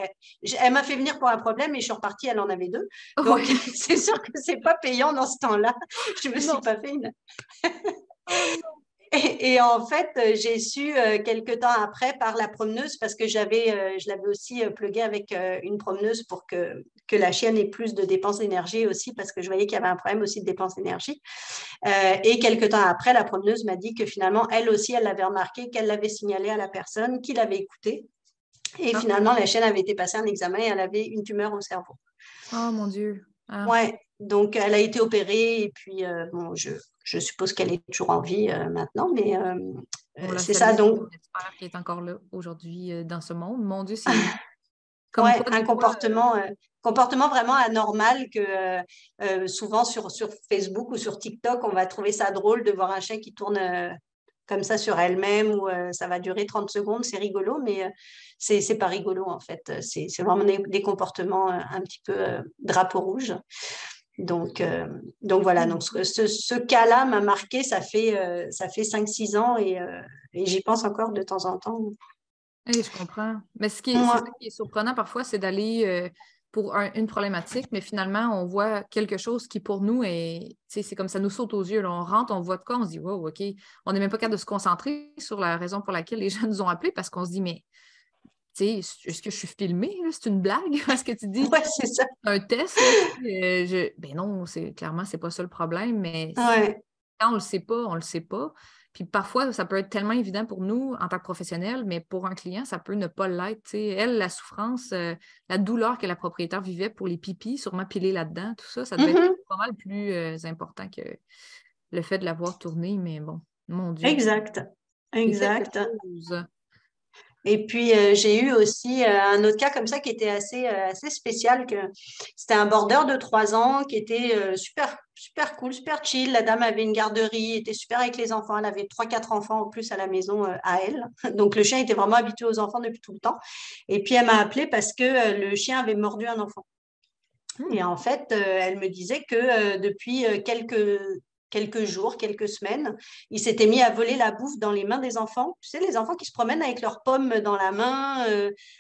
elle m'a fait venir pour un problème et je suis repartie, elle en avait deux. Donc, Oui. c'est sûr que c'est pas payant dans ce temps-là. Je me suis Non. pas fait une. Oh non. Et en fait, j'ai su quelques temps après par la promeneuse, parce que je l'avais aussi plugué avec une promeneuse pour que la chienne ait plus de dépenses d'énergie aussi, parce que je voyais qu'il y avait un problème aussi de dépenses d'énergie. Et quelques temps après, la promeneuse m'a dit que finalement, elle aussi, elle l'avait remarqué, qu'elle l'avait signalé à la personne, qui l'avait écouté. Et Ah. finalement, la chienne avait été passée un examen et elle avait une tumeur au cerveau. Oh mon Dieu. Ah. Ouais, donc elle a été opérée et puis bon, je suppose qu'elle est toujours en vie maintenant, mais On la c'est ça. salue. Donc, On espère qu'elle est encore là aujourd'hui dans ce monde. Mon Dieu, c'est comme ouais, quoi un des fois. comportement vraiment anormal que souvent sur Facebook ou sur TikTok, on va trouver ça drôle de voir un chien qui tourne comme ça sur elle-même ou ça va durer 30 secondes, c'est rigolo, mais c'est pas rigolo en fait. C'est vraiment des comportements un petit peu drapeau rouge. Donc, donc voilà, donc ce cas-là m'a marqué, ça fait 5-6 ans et j'y pense encore de temps en temps. Oui, je comprends. Mais c'est Moi, ça qui est surprenant parfois, c'est d'aller pour une problématique, mais finalement, on voit quelque chose qui, pour nous, c'est comme ça nous saute aux yeux. Là. On rentre, on voit de quoi, on se dit, wow, OK. On n'est même pas capable de se concentrer sur la raison pour laquelle les gens nous ont appelés parce qu'on se dit, mais, tu sais, est-ce que je suis filmée? Là? C'est une blague? Parce que tu dis, ouais, c'est ça. un test, là, tu sais, ben non, clairement, c'est pas ça le problème, mais Ouais. quand on le sait pas, on le sait pas. Puis parfois, ça peut être tellement évident pour nous en tant que professionnels, mais pour un client, ça peut ne pas l'être. Tu sais. Elle, la souffrance, la douleur que la propriétaire vivait pour les pipis, sûrement pilés là-dedans, tout ça, ça devait être Mhm. pas mal plus important que le fait de l'avoir tourné. Mais bon, mon Dieu, Exact. c'est quelque Exact. chose. Et puis, j'ai eu aussi un autre cas comme ça qui était assez spécial. C'était un border de 3 ans qui était super, super cool, super chill. La dame avait une garderie, était super avec les enfants. Elle avait 3-4 enfants en plus à la maison à elle. Donc, le chien était vraiment habitué aux enfants depuis tout le temps. Et puis, elle m'a appelé parce que le chien avait mordu un enfant. Et Hmm. en fait, elle me disait que depuis quelques jours, quelques semaines, il s'était mis à voler la bouffe dans les mains des enfants. Tu sais, les enfants qui se promènent avec leurs pommes dans la main,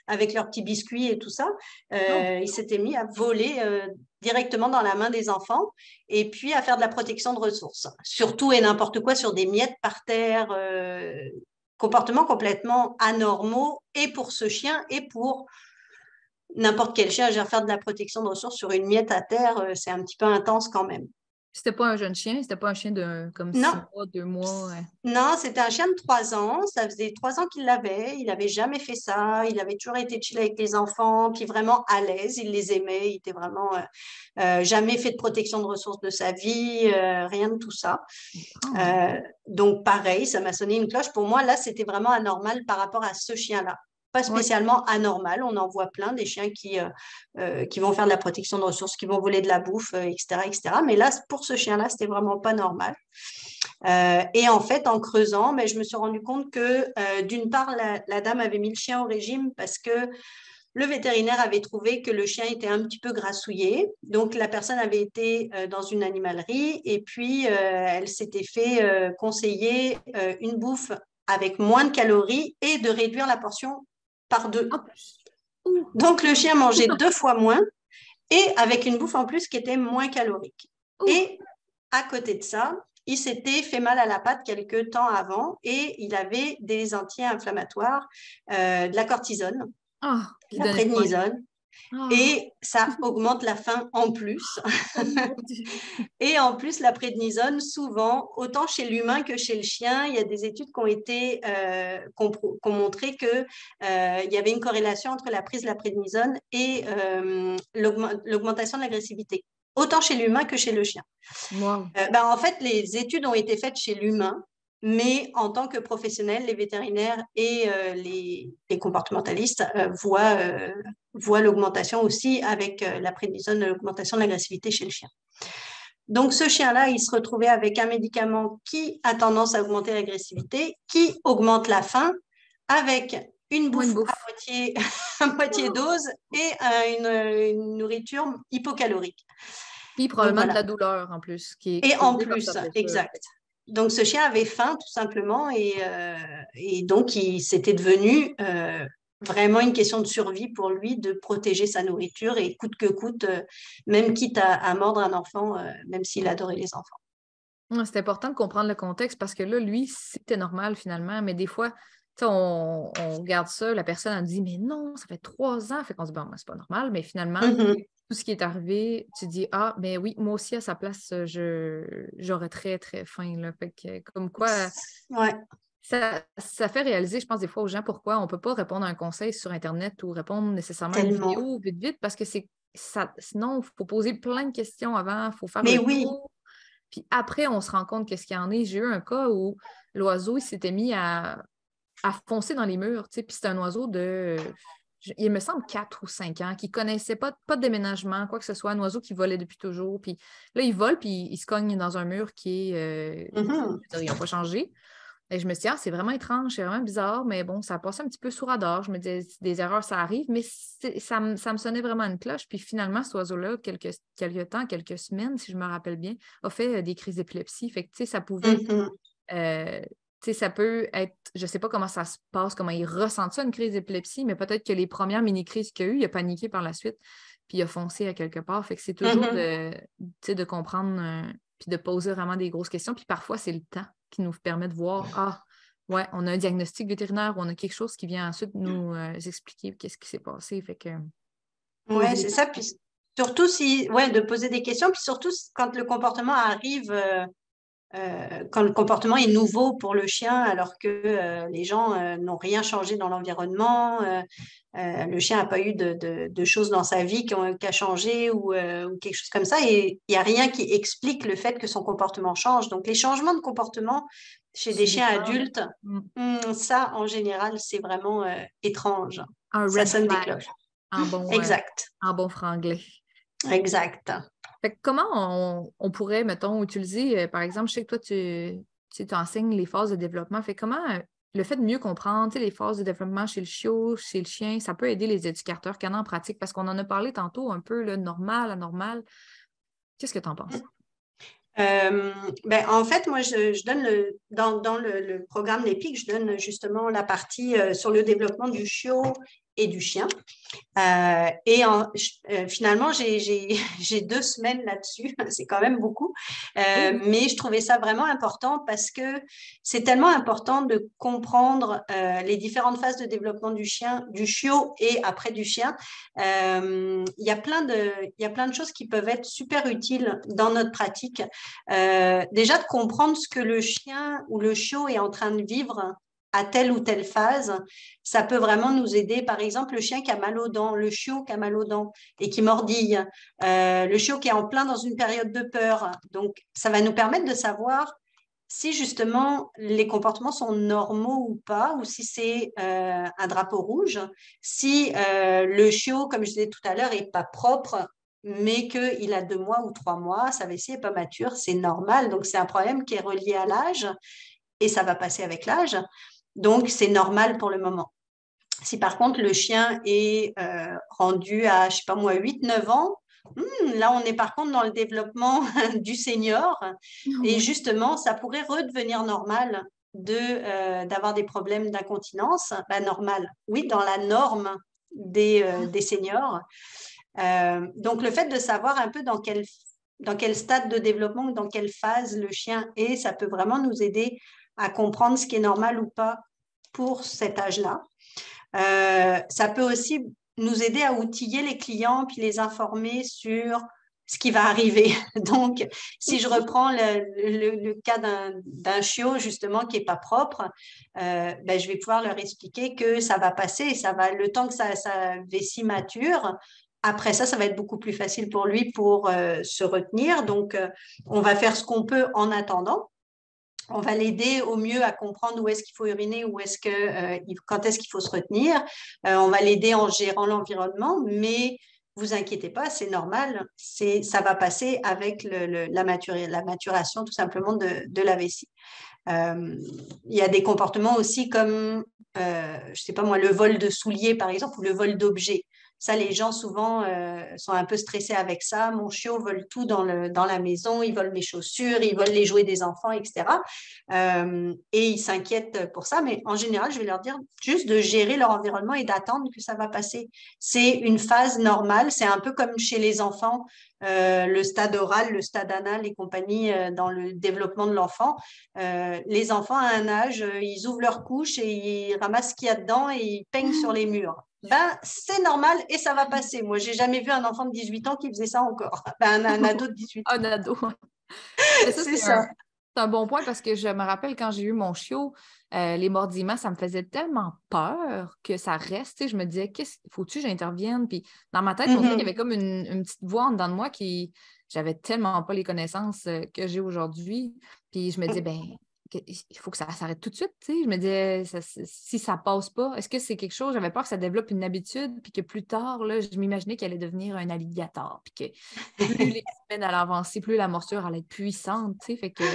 avec leurs petits biscuits et tout ça. Oh. Il s'était mis à voler directement dans la main des enfants et puis à faire de la protection de ressources. Surtout et n'importe quoi sur des miettes par terre. Comportements complètement anormaux et pour ce chien et pour n'importe quel chien. À faire de la protection de ressources sur une miette à terre, c'est un petit peu intense quand même. C'était pas un jeune chien, c'était pas un chien de comme Non, 6 mois, 2 mois. Ouais. non, c'était un chien de 3 ans. Ça faisait 3 ans qu'il l'avait. Il n'avait jamais fait ça. Il avait toujours été chill avec les enfants, puis vraiment à l'aise. Il les aimait. Il était vraiment jamais fait de protection de ressources de sa vie, rien de tout ça. Étrange. Euh, donc pareil, ça m'a sonné une cloche. Pour moi, là, c'était vraiment anormal par rapport à ce chien-là. Pas Oui. spécialement anormal. On en voit plein des chiens qui vont faire de la protection de ressources, qui vont voler de la bouffe, etc., etc. Mais là, pour ce chien-là, c'était vraiment pas normal. Et en fait, en creusant, mais je me suis rendu compte que d'une part, la dame avait mis le chien au régime parce que le vétérinaire avait trouvé que le chien était un petit peu grassouillé. Donc, la personne avait été dans une animalerie et puis elle s'était fait conseiller une bouffe avec moins de calories et de réduire la portion par 2. En plus. Ouh, Donc, le chien mangeait 2 fois moins et avec une bouffe en plus qui était moins calorique. ouh. Et à côté de ça, il s'était fait mal à la patte quelques temps avant et il avait des anti-inflammatoires, de la cortisone, Ah, de qui la donnait faim. prédnisone, Ah, et ça augmente la faim en plus. oh mon Dieu. Et en plus, la prédnisone, souvent, autant chez l'humain que chez le chien, il y a des études qui ont été qui ont montré que il y avait une corrélation entre la prise de la prédnisone et l'augmentation de l'agressivité, autant chez l'humain que chez le chien. Wow. En fait, les études ont été faites chez l'humain mais en tant que professionnels, les vétérinaires et les comportementalistes voient l'augmentation aussi avec la prédisone de l'augmentation de l'agressivité chez le chien. Donc, ce chien-là, il se retrouvait avec un médicament qui a tendance à augmenter l'agressivité, qui augmente la faim, avec une bouffe à moitié dose et une nourriture hypocalorique. Puis probablement de la douleur en plus. Et en plus, exact. Donc, ce chien avait faim tout simplement et donc, c'était devenu vraiment une question de survie pour lui de protéger sa nourriture et coûte que coûte, même quitte à mordre un enfant, même s'il adorait les enfants. C'est important de comprendre le contexte parce que là, lui, c'était normal finalement, mais des fois, on regarde ça, la personne elle dit « Mais non, ça fait 3 ans. » Fait qu'on se dit « Bon, c'est pas normal. » Mais finalement, tout ce qui est arrivé, tu dis « Ah, mais oui, moi aussi, à sa place, j'aurais très, très faim. » Fait que, comme quoi, ça fait réaliser, je pense, des fois aux gens pourquoi on ne peut pas répondre à un conseil sur Internet ou répondre nécessairement à une vidéo vite, parce que sinon, il faut poser plein de questions avant, il faut faire le tour. Puis après, on se rend compte qu'est-ce qu'il y en est. J'ai eu un cas où l'oiseau, il s'était mis à foncer dans les murs, tu sais, puis c'est un oiseau il me semble 4 ou 5 ans, qui ne connaissait pas de déménagement, quoi que ce soit, un oiseau qui volait depuis toujours. Puis là, il vole, puis il se cogne dans un mur qui est... ils n'ont pas changé. Et je me suis dit, c'est vraiment étrange, c'est vraiment bizarre, mais bon, ça a passé un petit peu sous radar. Je me disais, des erreurs, ça arrive, mais ça me sonnait vraiment une cloche. Puis finalement, cet oiseau-là, quelques temps, quelques semaines, si je me rappelle bien, a fait des crises d'épilepsie. Fait que, tu sais, ça pouvait... tu sais, ça peut être, je ne sais pas comment ça se passe, comment il ressent ça, une crise d'épilepsie, mais peut-être que les premières mini-crises qu'il a eues, il a paniqué par la suite, puis il a foncé à quelque part. Fait que c'est toujours de comprendre, puis de poser vraiment des grosses questions. Puis parfois, c'est le temps qui nous permet de voir, ouais, on a un diagnostic vétérinaire, on a quelque chose qui vient ensuite nous expliquer qu'est-ce qui s'est passé. Fait que... Ouais, c'est ça. Puis surtout de poser des questions, puis surtout quand le comportement arrive... quand le comportement est nouveau pour le chien alors que les gens n'ont rien changé dans l'environnement, le chien n'a pas eu de choses dans sa vie qui a changé ou quelque chose comme ça, et il n'y a rien qui explique le fait que son comportement change. Donc les changements de comportement chez des chiens adultes, ça en général c'est vraiment étrange. Ça sonne des cloches. Exact. En bon franglais. Exact. Fait que comment on pourrait, mettons, utiliser, par exemple, je sais que toi, tu enseignes les phases de développement. Fait comment le fait de mieux comprendre les phases de développement chez le chiot, chez le chien, ça peut aider les éducateurs canins en pratique? Parce qu'on en a parlé tantôt un peu, là, normal, anormal. Qu'est-ce que tu en penses? En fait, moi, je donne dans le programme l'EPIC, je donne justement la partie sur le développement du chiot et du chien. Finalement, j'ai 2 semaines là-dessus, c'est quand même beaucoup, mais je trouvais ça vraiment important parce que c'est tellement important de comprendre les différentes phases de développement du chiot et après du chien. Il y a plein de choses qui peuvent être super utiles dans notre pratique. Déjà de comprendre ce que le chien ou le chiot est en train de vivre à telle ou telle phase, ça peut vraiment nous aider. Par exemple, le chien qui a mal aux dents, le chiot qui a mal aux dents et qui mordille, le chiot qui est en plein dans une période de peur. Donc, ça va nous permettre de savoir si justement les comportements sont normaux ou pas, ou si c'est un drapeau rouge, si le chiot, comme je disais tout à l'heure, n'est pas propre, mais qu'il a 2 mois ou 3 mois, sa vessie n'est pas mature, c'est normal. Donc, c'est un problème qui est relié à l'âge et ça va passer avec l'âge. Donc, c'est normal pour le moment. Si par contre, le chien est rendu à, je ne sais pas moi, 8-9 ans, là, on est par contre dans le développement du senior. Et justement, ça pourrait redevenir normal d'avoir des problèmes d'incontinence. Normal, oui, dans la norme des seniors. Donc, le fait de savoir un peu dans quel stade de développement ou dans quelle phase le chien est, ça peut vraiment nous aider à comprendre ce qui est normal ou pas pour cet âge-là. Ça peut aussi nous aider à outiller les clients puis les informer sur ce qui va arriver. Donc, si je reprends le cas d'un chiot justement qui n'est pas propre, je vais pouvoir leur expliquer que ça va passer, le temps que sa vessie mature. Après ça va être beaucoup plus facile pour lui pour se retenir. Donc, on va faire ce qu'on peut en attendant. On va l'aider au mieux à comprendre où est-ce qu'il faut uriner, quand est-ce qu'il faut se retenir. On va l'aider en gérant l'environnement, mais vous inquiétez pas, c'est normal. Ça va passer avec la maturation tout simplement de la vessie. Il y a des comportements aussi comme, je sais pas moi, le vol de souliers par exemple ou le vol d'objets. Ça, les gens souvent sont un peu stressés avec ça. Mon chiot vole tout dans la maison, il vole mes chaussures, il vole les jouets des enfants, etc. Et ils s'inquiètent pour ça. Mais en général, je vais leur dire juste de gérer leur environnement et d'attendre que ça va passer. C'est une phase normale. C'est un peu comme chez les enfants, le stade oral, le stade anal et compagnie dans le développement de l'enfant. Les enfants à un âge, ils ouvrent leur couche et ils ramassent ce qu'il y a dedans et ils peignent sur les murs. Ben, c'est normal et ça va passer. Moi, j'ai jamais vu un enfant de 18 ans qui faisait ça encore. Ben, un ado de 18 ans. Un ado. Mais ça, C'est ça. c'est un bon point parce que je me rappelle quand j'ai eu mon chiot, les mordillements, ça me faisait tellement peur que ça reste. Tu sais, je me disais, faut-tu que j'intervienne? Puis dans ma tête, on dirait qu'il y avait comme une petite voix en dedans de moi qui. J'avais tellement pas les connaissances que j'ai aujourd'hui. Puis je me disais, ben, il faut que ça s'arrête tout de suite. Tu sais. Je me disais, si ça passe pas, est-ce que c'est quelque chose? J'avais peur que ça développe une habitude, puis que plus tard, là, je m'imaginais qu'elle allait devenir un alligator. Puis que plus les semaines allaient avancer, plus la morsure allait être puissante. Tu sais. Fait que je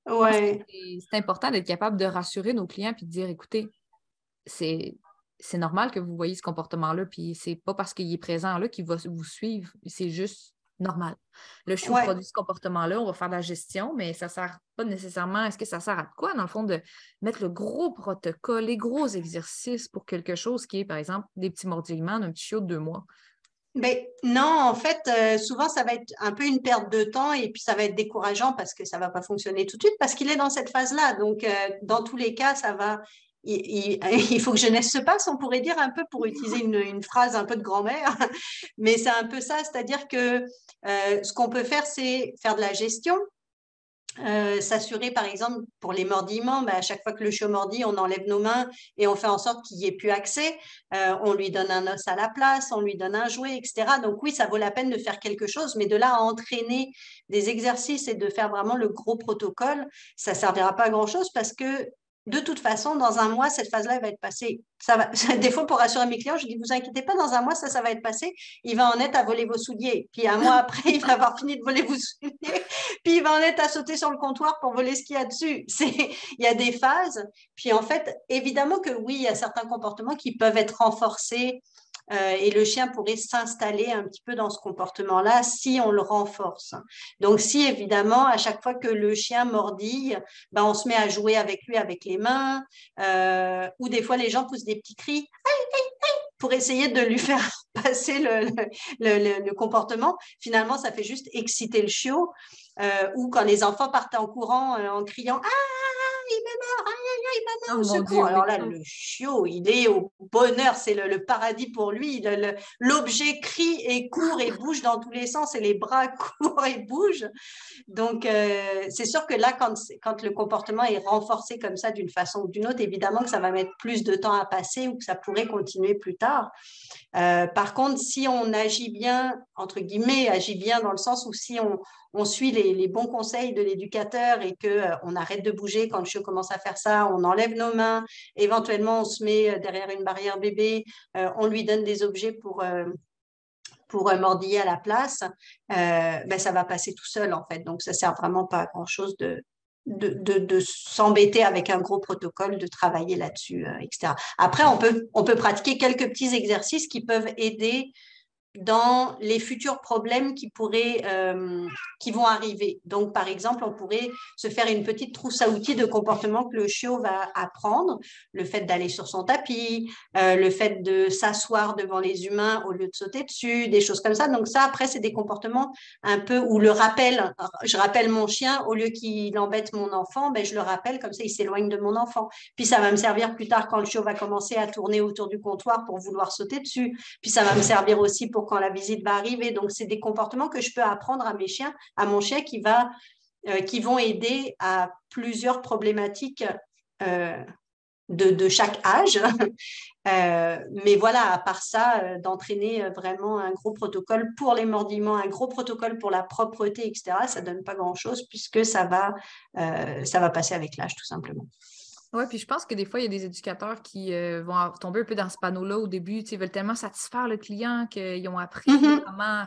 pense que Ouais. c'est important d'être capable de rassurer nos clients puis de dire, écoutez, c'est c'est normal que vous voyez ce comportement-là, puis c'est pas parce qu'il est présent là qu'il va vous suivre, c'est juste normal. Le chiot Ouais. produit ce comportement-là, on va faire de la gestion, mais ça sert pas nécessairement. Est-ce que ça sert à quoi, dans le fond, de mettre le gros protocole, les gros exercices pour quelque chose qui est, par exemple, des petits mordillements d'un petit chiot de 2 mois? Mais non, en fait, souvent, ça va être un peu une perte de temps et puis ça va être décourageant parce que ça va pas fonctionner tout de suite parce qu'il est dans cette phase-là. Donc, dans tous les cas, ça va. Il faut que jeunesse se passe, on pourrait dire un peu pour utiliser une phrase un peu de grand-mère, mais c'est un peu ça, c'est-à-dire que ce qu'on peut faire, c'est faire de la gestion, s'assurer, par exemple, pour les mordillements, à chaque fois que le chiot mordit, on enlève nos mains et on fait en sorte qu'il n'y ait plus accès. On lui donne un os à la place, on lui donne un jouet, etc. Donc oui, ça vaut la peine de faire quelque chose, mais de là à entraîner des exercices et de faire vraiment le gros protocole, ça ne servira pas à grand-chose parce que de toute façon, dans un mois, cette phase-là, elle va être passée. Ça va... Des fois, pour rassurer mes clients, je dis, vous inquiétez pas, dans un mois, ça va être passé. Il va en être à voler vos souliers. Puis un mois après, il va avoir fini de voler vos souliers. Puis il va en être à sauter sur le comptoir pour voler ce qu'il y a dessus. Il y a des phases. Puis en fait, évidemment que oui, il y a certains comportements qui peuvent être renforcés et le chien pourrait s'installer un petit peu dans ce comportement-là si on le renforce. Donc si évidemment, à chaque fois que le chien mordille, on se met à jouer avec lui avec les mains, ou des fois les gens poussent des petits cris pour essayer de lui faire passer le comportement. Finalement, ça fait juste exciter le chiot. Ou quand les enfants partent en courant en criant « Ah, il me mord, aïe, Oh maman, au mon secours !» Dieu, Alors oui. là, le chiot, il est au bonheur, c'est le paradis pour lui. L'objet crie et court et bouge dans tous les sens et les bras courent et bougent. Donc, c'est sûr que là, quand le comportement est renforcé comme ça d'une façon ou d'une autre, évidemment que ça va mettre plus de temps à passer ou que ça pourrait continuer plus tard. Par contre, si on agit bien, entre guillemets, agit bien dans le sens où si on suit les bons conseils de l'éducateur et qu'on arrête de bouger quand le chiot commence à faire ça, on enlève nos mains, éventuellement on se met derrière une barrière bébé, on lui donne des objets pour mordiller à la place, ça va passer tout seul en fait. Donc ça ne sert vraiment pas à grand-chose de s'embêter avec un gros protocole, de travailler là-dessus, etc. Après, on peut pratiquer quelques petits exercices qui peuvent aider dans les futurs problèmes qui vont arriver. Donc, par exemple, on pourrait se faire une petite trousse à outils de comportement que le chiot va apprendre. Le fait d'aller sur son tapis, le fait de s'asseoir devant les humains au lieu de sauter dessus, des choses comme ça. Donc ça, après, c'est des comportements un peu où le rappel, je rappelle mon chien, au lieu qu'il embête mon enfant, je le rappelle, comme ça, il s'éloigne de mon enfant. Puis ça va me servir plus tard quand le chiot va commencer à tourner autour du comptoir pour vouloir sauter dessus. Puis ça va me servir aussi pour quand la visite va arriver. Donc, c'est des comportements que je peux apprendre à mes chiens, à mon chien qui vont aider à plusieurs problématiques de chaque âge. Mais voilà, à part ça, d'entraîner vraiment un gros protocole pour les mordillements, un gros protocole pour la propreté, etc., ça ne donne pas grand-chose puisque ça va passer avec l'âge, tout simplement. Oui, puis je pense que des fois, il y a des éducateurs qui vont tomber un peu dans ce panneau-là au début. Ils veulent tellement satisfaire le client qu'ils ont appris comment,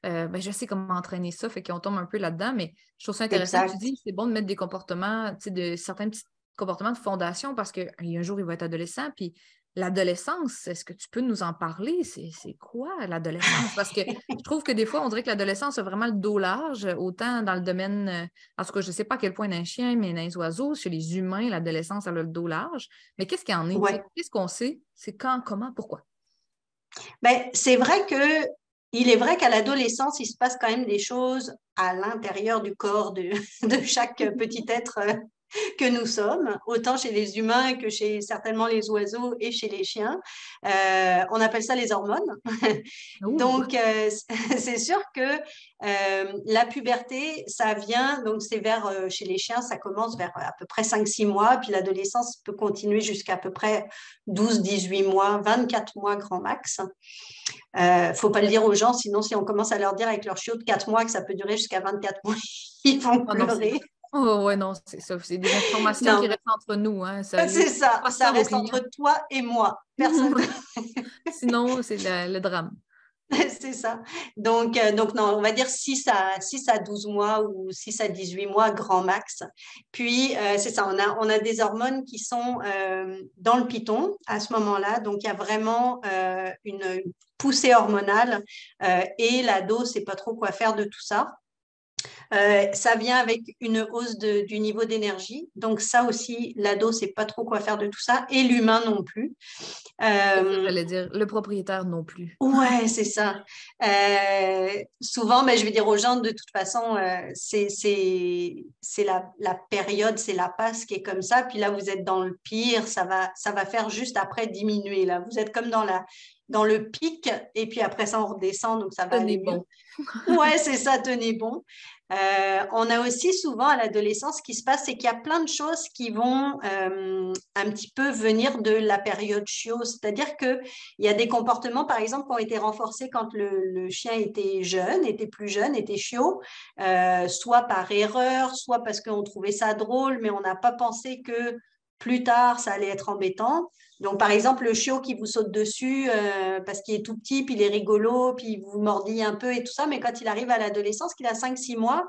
je sais comment entraîner ça, fait qu'on tombe un peu là-dedans. Mais je trouve ça intéressant que tu Exact. dis c'est bon de mettre des comportements, de certains petits comportements de fondation parce qu'un jour, il va être adolescent. Puis l'adolescence, est-ce que tu peux nous en parler? C'est quoi l'adolescence? Parce que je trouve que des fois, on dirait que l'adolescence a vraiment le dos large, autant dans le domaine, en tout cas, je ne sais pas à quel point d'un chien, mais d'un oiseau, chez les humains, l'adolescence, elle a le dos large. Mais qu'est-ce qu'il y en est? Ouais. Qu'est-ce qu'on sait? C'est quand, comment, pourquoi? Ben, il est vrai qu'à l'adolescence, il se passe quand même des choses à l'intérieur du corps de chaque petit être que nous sommes, autant chez les humains que chez certainement les oiseaux et chez les chiens. On appelle ça les hormones. Ouh. Donc, c'est sûr que la puberté, ça vient, donc c'est chez les chiens, ça commence vers à peu près 5-6 mois, puis l'adolescence peut continuer jusqu'à peu près 12-18 mois, 24 mois grand max. Faut pas le dire aux gens, sinon si on commence à leur dire avec leur chiot de 4 mois que ça peut durer jusqu'à 24 mois, ils vont Oh non, pleurer. oh, ouais, non, c'est ça. C'est des informations qui Non, restent entre nous. Hein. Ça, c'est ça, pas ça ça aux reste entre clients. toi et moi. Personne. Sinon, c'est le drame. C'est ça. Donc, non, on va dire 6 à 12 mois ou 6 à 18 mois, grand max. Puis, c'est ça, on a des hormones qui sont dans le python à ce moment-là. Donc, il y a vraiment une poussée hormonale et l'ado ne sait pas trop quoi faire de tout ça. Ça vient avec une hausse du niveau d'énergie. Donc, ça aussi, l'ado ne sait pas trop quoi faire de tout ça et l'humain non plus. C'est ça, Euh, j'allais dire. Le propriétaire non plus. Ouais, c'est ça. Souvent, je vais dire aux gens, de toute façon, c'est la période, c'est la passe qui est comme ça. Puis là, vous êtes dans le pire, ça va faire juste après diminuer. Là, vous êtes comme dans le pic, et puis après ça, on redescend, donc ça va Tenez aller mieux. bon. Ouais, c'est ça, tenez bon. On a aussi souvent à l'adolescence, ce qui se passe, c'est qu'il y a plein de choses qui vont un petit peu venir de la période chiot. C'est-à-dire qu'il y a des comportements, par exemple, qui ont été renforcés quand le chien était jeune, était plus jeune, était chiot, soit par erreur, soit parce qu'on trouvait ça drôle, mais on n'a pas pensé que plus tard, ça allait être embêtant. Donc, par exemple, le chiot qui vous saute dessus parce qu'il est tout petit, puis il est rigolo, puis il vous mordille un peu et tout ça, mais quand il arrive à l'adolescence, qu'il a 5-6 mois,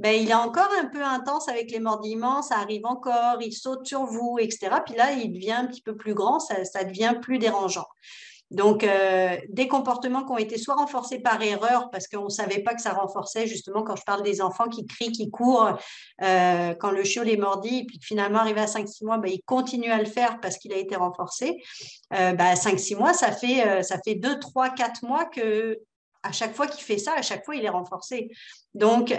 il est encore un peu intense avec les mordillements, ça arrive encore, il saute sur vous, etc. Puis là, il devient un petit peu plus grand, ça devient plus dérangeant. Donc, des comportements qui ont été soit renforcés par erreur, parce qu'on ne savait pas que ça renforçait, justement, quand je parle des enfants qui crient, qui courent, quand le chiot les mordit, et puis finalement, arrivé à 5-6 mois, il continue à le faire parce qu'il a été renforcé. 5-6 mois, ça fait 2, 3, 4 mois que à chaque fois qu'il fait ça, à chaque fois, il est renforcé. Donc,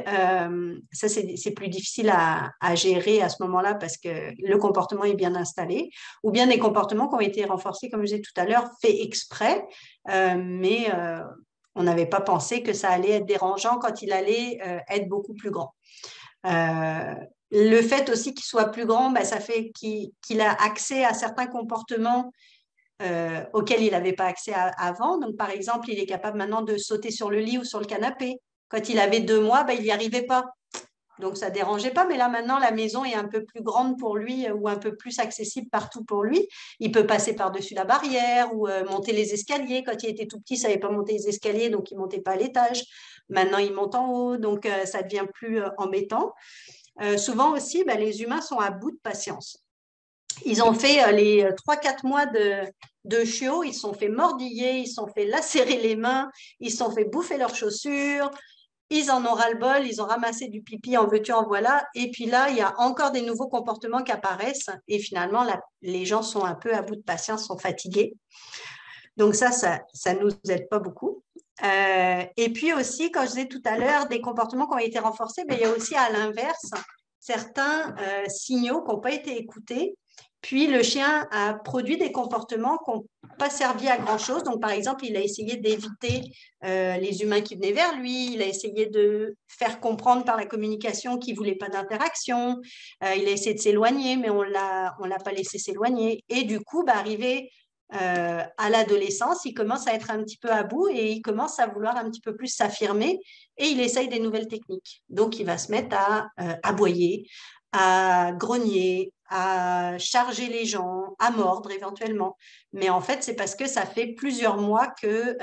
ça, c'est plus difficile à gérer à ce moment-là parce que le comportement est bien installé, ou bien des comportements qui ont été renforcés, comme je disais tout à l'heure, fait exprès, mais on n'avait pas pensé que ça allait être dérangeant quand il allait être beaucoup plus grand. Le fait aussi qu'il soit plus grand, ça fait qu'il a accès à certains comportements auquel il n'avait pas accès avant. Donc, par exemple, il est capable maintenant de sauter sur le lit ou sur le canapé. Quand il avait 2 mois, il n'y arrivait pas. Donc, ça ne dérangeait pas. Mais là, maintenant, la maison est un peu plus grande pour lui ou un peu plus accessible partout pour lui. Il peut passer par-dessus la barrière ou monter les escaliers. Quand il était tout petit, il ne savait pas monter les escaliers, donc il ne montait pas à l'étage. Maintenant, il monte en haut, donc ça devient plus embêtant. Souvent aussi, les humains sont à bout de patience. Ils ont fait les 3-4 mois de chiot, ils se sont fait mordiller, ils se sont fait lacérer les mains, ils se sont fait bouffer leurs chaussures, ils en ont ras-le-bol, ils ont ramassé du pipi, en veux-tu, en voilà. Et puis là, il y a encore des nouveaux comportements qui apparaissent et finalement, les gens sont un peu à bout de patience, sont fatigués. Donc ça ne nous aide pas beaucoup. Et puis aussi, comme je disais tout à l'heure, des comportements qui ont été renforcés, il y a aussi à l'inverse certains signaux qui n'ont pas été écoutés Puis le chien a produit des comportements qui n'ont pas servi à grand-chose. Donc, par exemple, il a essayé d'éviter les humains qui venaient vers lui. Il a essayé de faire comprendre par la communication qu'il ne voulait pas d'interaction. Il a essayé de s'éloigner, mais on l'a pas laissé s'éloigner. Et du coup, arrivé à l'adolescence, il commence à être un petit peu à bout et il commence à vouloir un petit peu plus s'affirmer et il essaye des nouvelles techniques. Donc, il va se mettre à aboyer, à grogner, à charger les gens, à mordre éventuellement. Mais en fait, c'est parce que ça fait plusieurs mois que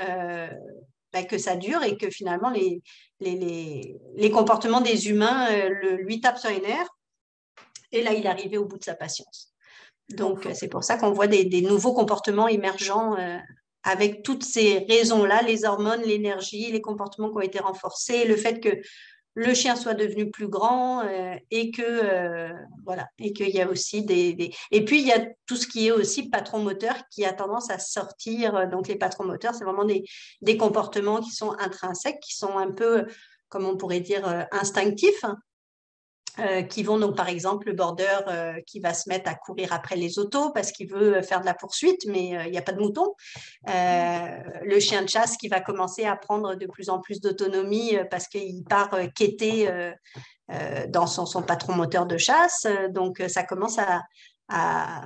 ça dure et que finalement, les comportements des humains lui tapent sur les nerfs. Et là, il est arrivé au bout de sa patience. Donc, c'est pour ça qu'on voit des nouveaux comportements émergents avec toutes ces raisons-là, les hormones, l'énergie, les comportements qui ont été renforcés, le fait que le chien soit devenu plus grand et que voilà, et qu'il y a aussi et puis il y a tout ce qui est aussi patron moteur qui a tendance à sortir. Donc les patrons moteurs, c'est vraiment des comportements qui sont intrinsèques, qui sont un peu, comme on pourrait dire, instinctifs. Qui vont donc, par exemple, le border qui va se mettre à courir après les autos parce qu'il veut faire de la poursuite, mais il n'y a pas de mouton. Le chien de chasse qui va commencer à prendre de plus en plus d'autonomie parce qu'il part quêter dans son patron moteur de chasse. Donc, ça commence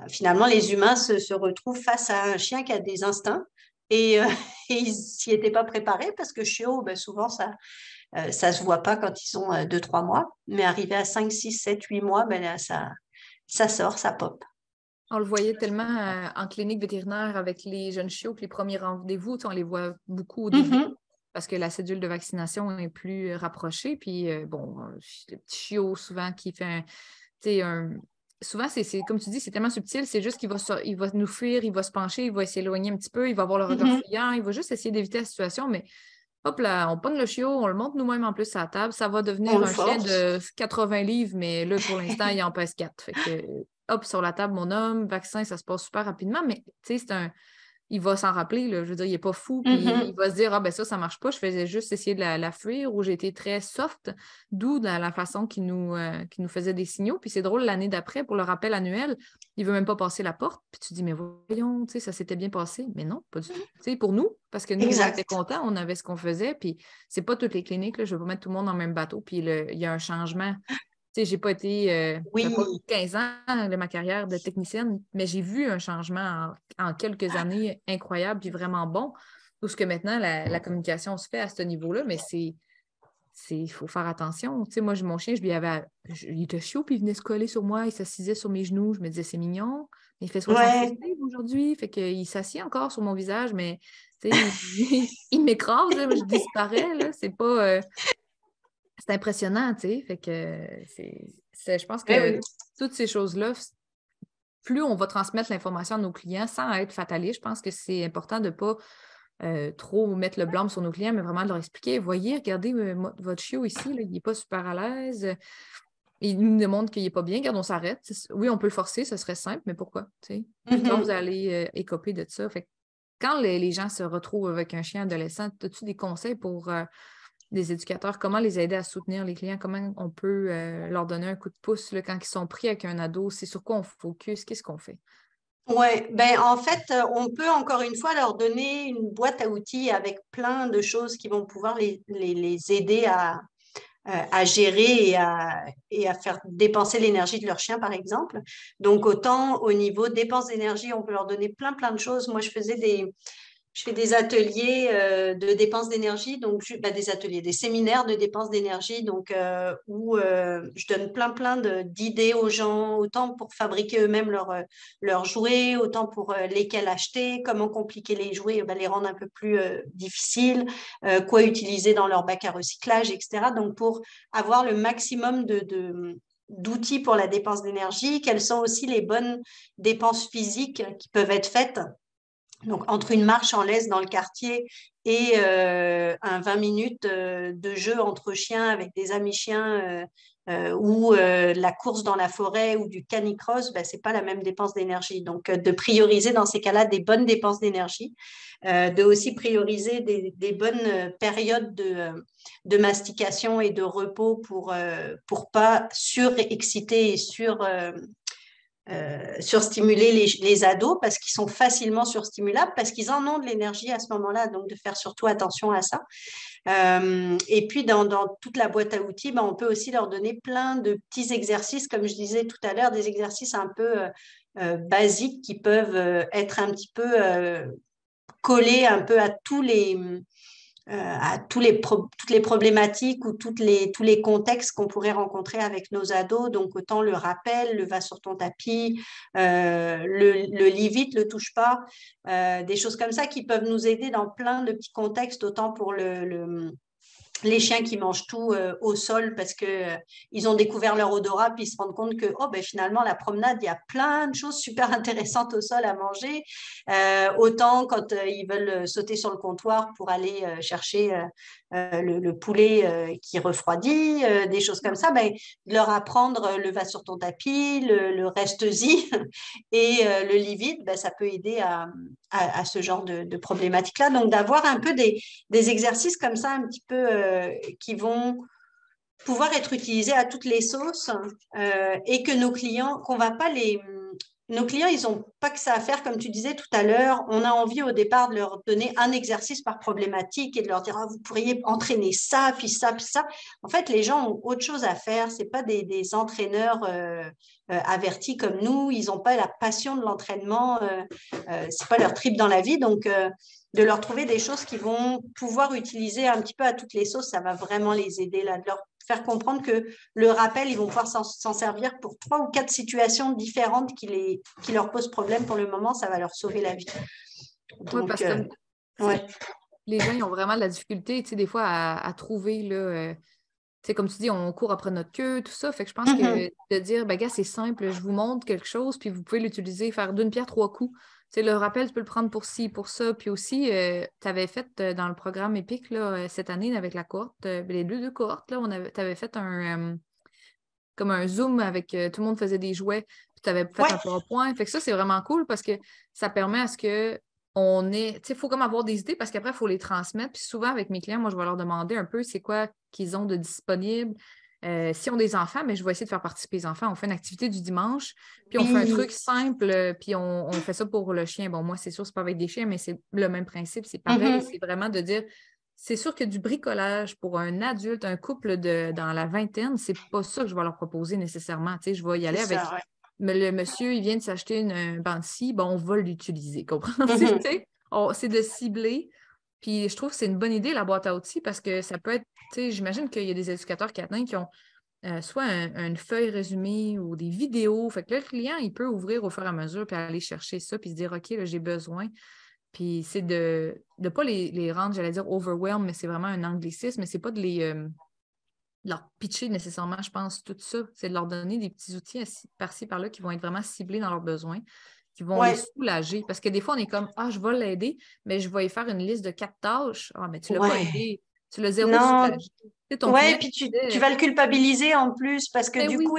finalement, les humains se retrouvent face à un chien qui a des instincts et ils s'y étaient pas préparés parce que chiot, souvent, ça se voit pas quand ils ont 2-3 mois, mais arrivé à 5, 6, 7, 8 mois, là, ça sort, ça pop. On le voyait tellement en clinique vétérinaire avec les jeunes chiots que les premiers rendez-vous, on les voit beaucoup au début parce que la cédule de vaccination est plus rapprochée. Puis, le petit chiot, souvent, qui fait souvent, c'est comme tu dis, c'est tellement subtil, c'est juste il va nous fuir, il va se pencher, il va s'éloigner un petit peu, il va avoir le regard fuyant, il va juste essayer d'éviter la situation, mais hop là, on pogne le chiot, on le monte nous-mêmes en plus à la table, ça va devenir un chien de 80 livres, mais là, pour l'instant, il en pèse 4. Fait que, hop, sur la table, mon homme, vaccin, ça se passe super rapidement, mais tu sais, il va s'en rappeler, là. Je veux dire, il n'est pas fou, puis il va se dire, ah ben ça marche pas, je faisais juste essayer de la fuir, ou j'ai été très soft, d'où la façon qu'il nous faisait des signaux. Puis c'est drôle, l'année d'après, pour le rappel annuel, il veut même pas passer la porte, puis tu dis, mais voyons, tu sais, ça s'était bien passé. Mais non, pas du tout. Tu sais, pour nous, parce que nous, on était contents, on avait ce qu'on faisait, puis c'est pas toutes les cliniques, là, je vais pas mettre tout le monde dans le même bateau, puis il y a un changement. Tu sais, j'ai pas été j'ai pas eu 15 ans de ma carrière de technicienne, mais j'ai vu un changement en quelques années incroyable puis vraiment bon. Tout ce que maintenant, la communication se fait à ce niveau-là, mais il faut faire attention. Tu sais, moi, mon chien, il était chaud, puis il venait se coller sur moi, il s'assisait sur mes genoux. Je me disais, c'est mignon. Mais il fait 66 livres aujourd'hui, fait qu'il s'assied encore sur mon visage, mais tu sais, il m'écrase, là, je disparais. Là, c'est pas. C'est impressionnant, tu sais. Fait que je pense que toutes ces choses-là, plus on va transmettre l'information à nos clients sans être fataliste, je pense que c'est important de ne pas trop mettre le blâme sur nos clients, mais vraiment de leur expliquer, voyez, regardez votre chiot ici, là, il n'est pas super à l'aise. Il nous demande qu'il n'est pas bien, regarde, on s'arrête. Oui, on peut le forcer, ce serait simple, mais pourquoi? Plus tard, vous allez écoper de ça. Fait que quand les gens se retrouvent avec un chien adolescent, as-tu des conseils pour des éducateurs, comment les aider à soutenir les clients, comment on peut leur donner un coup de pouce là, quand ils sont pris avec un ado, c'est sur quoi on focus, qu'est-ce qu'on fait? Oui, en fait, on peut encore une fois leur donner une boîte à outils avec plein de choses qui vont pouvoir les aider à gérer et à faire dépenser l'énergie de leur chien, par exemple. Donc, autant au niveau dépenses d'énergie, on peut leur donner plein de choses. Moi, je fais des ateliers de dépenses d'énergie, donc des séminaires de dépenses d'énergie, donc où je donne plein d'idées aux gens, autant pour fabriquer eux-mêmes leurs jouets, autant pour lesquels acheter, comment compliquer les jouets, les rendre un peu plus difficiles, quoi utiliser dans leur bac à recyclage, etc. Donc pour avoir le maximum d'outils pour la dépense d'énergie, quelles sont aussi les bonnes dépenses physiques qui peuvent être faites. Donc, entre une marche en laisse dans le quartier et un 20 minutes de jeu entre chiens avec des amis chiens ou la course dans la forêt ou du canicross, ce n'est pas la même dépense d'énergie. Donc, de prioriser dans ces cas-là des bonnes dépenses d'énergie, de aussi prioriser des bonnes périodes de mastication et de repos pour pas surexciter et surstimuler les ados parce qu'ils sont facilement surstimulables, parce qu'ils en ont de l'énergie à ce moment-là, donc de faire surtout attention à ça. Et puis, dans toute la boîte à outils, on peut aussi leur donner plein de petits exercices, comme je disais tout à l'heure, des exercices un peu basiques qui peuvent être un petit peu collés un peu à toutes les problématiques ou tous les contextes qu'on pourrait rencontrer avec nos ados. Donc, autant le rappel, le va sur ton tapis, le lis vite, le touche pas, des choses comme ça qui peuvent nous aider dans plein de petits contextes, autant pour les chiens qui mangent tout au sol parce qu'ils ont découvert leur odorat puis ils se rendent compte que finalement, la promenade, il y a plein de choses super intéressantes au sol à manger. Autant quand ils veulent sauter sur le comptoir pour aller chercher le poulet qui refroidit, des choses comme ça, de leur apprendre le va sur ton tapis, le reste-y et le lit vite, ça peut aider à ce genre de problématiques-là. Donc, d'avoir un peu des exercices comme ça, un petit peu qui vont pouvoir être utilisés à toutes les sauces et que nos clients, nos clients, ils n'ont pas que ça à faire, comme tu disais tout à l'heure. On a envie au départ de leur donner un exercice par problématique et de leur dire vous pourriez entraîner ça, puis ça, puis ça. En fait, les gens ont autre chose à faire. Ce n'est pas des entraîneurs avertis comme nous. Ils n'ont pas la passion de l'entraînement. Ce n'est pas leur trip dans la vie. Donc, de leur trouver des choses qu'ils vont pouvoir utiliser un petit peu à toutes les sauces, ça va vraiment les aider là, de leur faire comprendre que le rappel, ils vont pouvoir s'en servir pour 3 ou 4 situations différentes qui leur posent problème pour le moment, ça va leur sauver la vie. Oui, parce que les gens ils ont vraiment de la difficulté, des fois, à trouver, là, comme tu dis, on court après notre queue, tout ça. Fait que je pense que de dire, gars, c'est simple, je vous montre quelque chose, puis vous pouvez l'utiliser, faire d'une pierre 3 coups. Le rappel, tu peux le prendre pour ci, pour ça. Puis aussi, tu avais fait dans le programme EPIC là, cette année avec la cohorte, les deux cohortes, tu avais fait comme un Zoom avec tout le monde faisait des jouets, puis tu avais fait un PowerPoint. Fait que ça, c'est vraiment cool parce que ça permet à ce que il faut comme avoir des idées parce qu'après, il faut les transmettre. Puis souvent, avec mes clients, moi, je vais leur demander un peu c'est quoi qu'ils ont de disponible. S'ils ont des enfants, mais je vais essayer de faire participer les enfants. On fait une activité du dimanche, puis on fait un truc simple, puis on fait ça pour le chien. Bon, moi, c'est sûr, c'est pas avec des chiens, mais c'est le même principe, c'est pareil. C'est vraiment de dire, c'est sûr que du bricolage pour un adulte, un couple dans la vingtaine, c'est pas ça que je vais leur proposer nécessairement. Je vais y aller avec... Le monsieur, il vient de s'acheter un banc de scie, on va l'utiliser, comprends-tu? C'est de cibler. Puis je trouve que c'est une bonne idée, la boîte à outils, parce que ça peut être, j'imagine qu'il y a des éducateurs canins qui ont soit une feuille résumée ou des vidéos. Fait que là, le client, il peut ouvrir au fur et à mesure, puis aller chercher ça, puis se dire, OK, là, j'ai besoin. Puis c'est de ne pas les rendre, j'allais dire overwhelm, mais c'est vraiment un anglicisme, mais c'est pas de leur pitcher nécessairement, je pense, tout ça. C'est de leur donner des petits outils par-ci, par-là qui vont être vraiment ciblés dans leurs besoins, qui vont les soulager. Parce que des fois, on est comme, je vais l'aider, mais je vais y faire une liste de 4 tâches. Mais tu ne l'as pas aidé. Tu l'as zéro soulagé. Puis tu vas le culpabiliser en plus parce que du coup,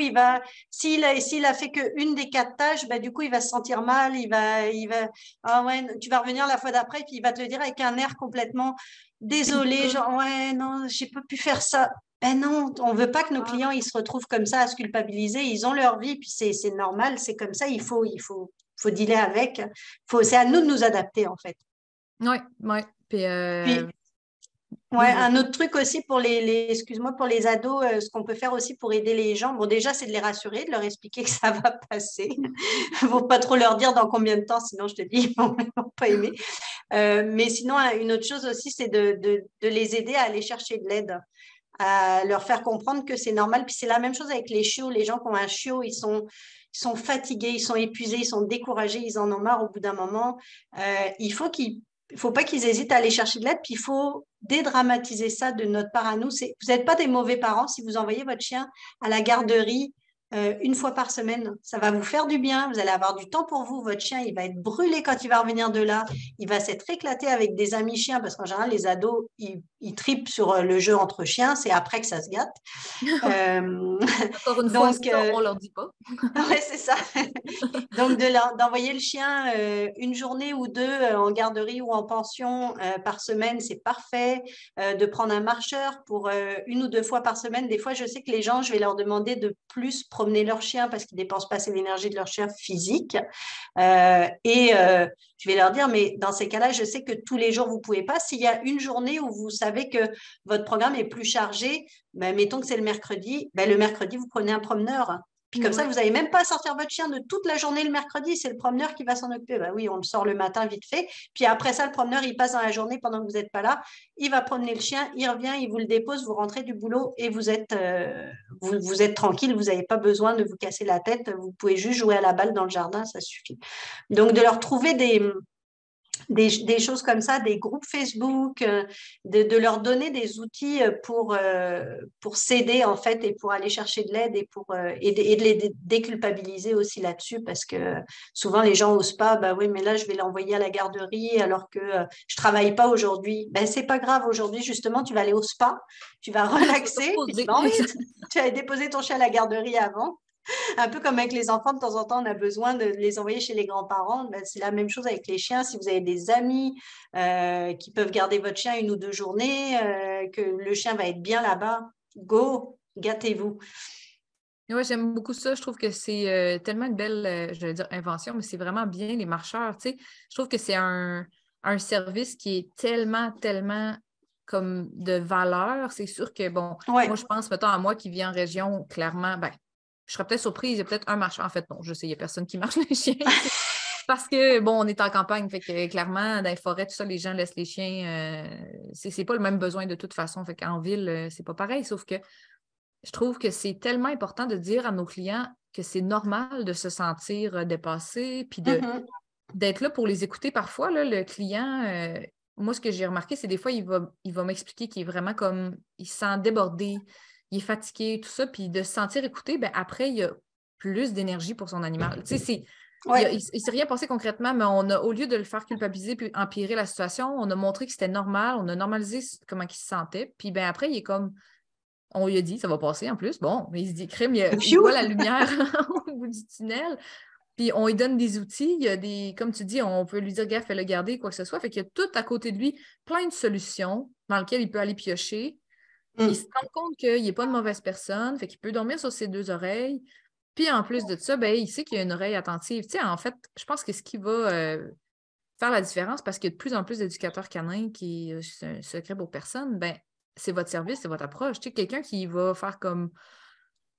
s'il a fait qu'une des 4 tâches, du coup, il va se sentir mal, tu vas revenir la fois d'après, puis il va te le dire avec un air complètement désolé, genre, non, j'ai pas pu faire ça. Non, on veut pas que nos clients, ils se retrouvent comme ça à se culpabiliser. Ils ont leur vie, puis c'est normal, c'est comme ça, il faut dealer avec. C'est à nous de nous adapter, en fait. Oui. Puis, un autre truc aussi pour excuse-moi, pour les ados, ce qu'on peut faire aussi pour aider les gens, déjà, c'est de les rassurer, de leur expliquer que ça va passer. Il ne faut pas trop leur dire dans combien de temps, sinon je te dis, ils ne vont pas aimer. Mais sinon, une autre chose aussi, c'est de les aider à aller chercher de l'aide, à leur faire comprendre que c'est normal. Puis c'est la même chose avec les chiots. Les gens qui ont un chiot, ils sont fatigués, ils sont épuisés, ils sont découragés, ils en ont marre au bout d'un moment. Il faut pas qu'ils hésitent à aller chercher de l'aide, puis il faut dédramatiser ça de notre part à nous. Vous n'êtes pas des mauvais parents si vous envoyez votre chien à la garderie une fois par semaine. Ça va vous faire du bien, vous allez avoir du temps pour vous. Votre chien, il va être brûlé quand il va revenir de là. Il va s'être éclaté avec des amis chiens, parce qu'en général, les ados, ils tripent sur le jeu entre chiens. C'est après que ça se gâte. Encore une fois, Donc, ça, on leur dit pas. ouais, c'est ça. Donc, d'envoyer le chien une journée ou deux en garderie ou en pension par semaine, c'est parfait. De prendre un marcheur pour une ou deux fois par semaine. Des fois, je sais que les gens, je vais leur demander de plus promener leur chien parce qu'ils dépensent pas assez l'énergie de leur chien physique. Je vais leur dire, mais dans ces cas-là, je sais que tous les jours, vous pouvez pas. S'il y a une journée où vous savez que votre programme est plus chargé, ben, mettons que c'est le mercredi, vous prenez un promeneur. Puis comme ça, Ouais. vous n'avez même pas à sortir votre chien de toute la journée le mercredi. C'est le promeneur qui va s'en occuper. Ben oui, on le sort le matin vite fait. Puis après ça, le promeneur, il passe dans la journée pendant que vous n'êtes pas là. Il va promener le chien, il revient, il vous le dépose, vous rentrez du boulot et vous êtes tranquille. Vous n'avez pas besoin de vous casser la tête. Vous pouvez juste jouer à la balle dans le jardin, ça suffit. Donc, de leur trouver des choses comme ça, des groupes Facebook, de leur donner des outils pour s'aider en fait et pour aller chercher de l'aide et de les déculpabiliser aussi là-dessus parce que souvent les gens n'osent pas, bah oui mais là je vais l'envoyer à la garderie alors que je travaille pas aujourd'hui. Ben c'est pas grave, aujourd'hui justement tu vas aller au spa, tu vas Tu vas te relaxer, puis tu reposer. vas en vite. Tu vas déposer ton chien à la garderie avant. Un peu comme avec les enfants, de temps en temps, on a besoin de les envoyer chez les grands-parents. Ben, c'est la même chose avec les chiens. Si vous avez des amis qui peuvent garder votre chien une ou deux journées, que le chien va être bien là-bas, go, gâtez-vous. Ouais, j'aime beaucoup ça. Je trouve que c'est tellement une belle, je vais dire invention, mais c'est vraiment bien les marcheurs. Tu sais, je trouve que c'est un service qui est tellement, tellement comme de valeur. C'est sûr que, bon, Ouais. moi, je pense, mettons, à moi qui vis en région, clairement, ben, je serais peut-être surprise. Il y a peut-être un marcheur. En fait, non, je sais, il n'y a personne qui marche les chiens ici. Parce que, bon, on est en campagne, fait que clairement, dans les forêts, tout ça, les gens laissent les chiens. C'est pas le même besoin de toute façon. Fait qu'en ville, c'est pas pareil. Sauf que je trouve que c'est tellement important de dire à nos clients que c'est normal de se sentir dépassé, puis Mhm. d'être là pour les écouter. Parfois, là, le client, moi, ce que j'ai remarqué, c'est des fois, il va m'expliquer qu'il est vraiment comme, il se sent débordé, il est fatigué, tout ça, puis de se sentir écouté, ben, après, il y a plus d'énergie pour son animal. Tu sais, Ouais. il s'est rien passé concrètement, mais au lieu de le faire culpabiliser puis empirer la situation, on a montré que c'était normal, on a normalisé comment il se sentait, puis ben après, il est comme on lui a dit, ça va passer en plus. Bon, mais il se dit, crime, il voit Phew. la lumière au bout du tunnel. Puis on lui donne des outils. Il y a des, comme tu dis, on peut lui dire, gaffe, fais-le garder, quoi que ce soit. Fait qu'il y a tout à côté de lui, plein de solutions dans lesquelles il peut aller piocher. Il se Mm. rend compte qu'il n'est pas une mauvaise personne, fait qu'il peut dormir sur ses deux oreilles. Puis en plus de ça, ben, il sait qu'il y a une oreille attentive. Tu sais, en fait, je pense que ce qui va faire la différence, parce qu'il y a de plus en plus d'éducateurs canins qui, c'est un secret pour personne, ben, c'est votre service, c'est votre approche. Tu sais, quelqu'un qui va faire comme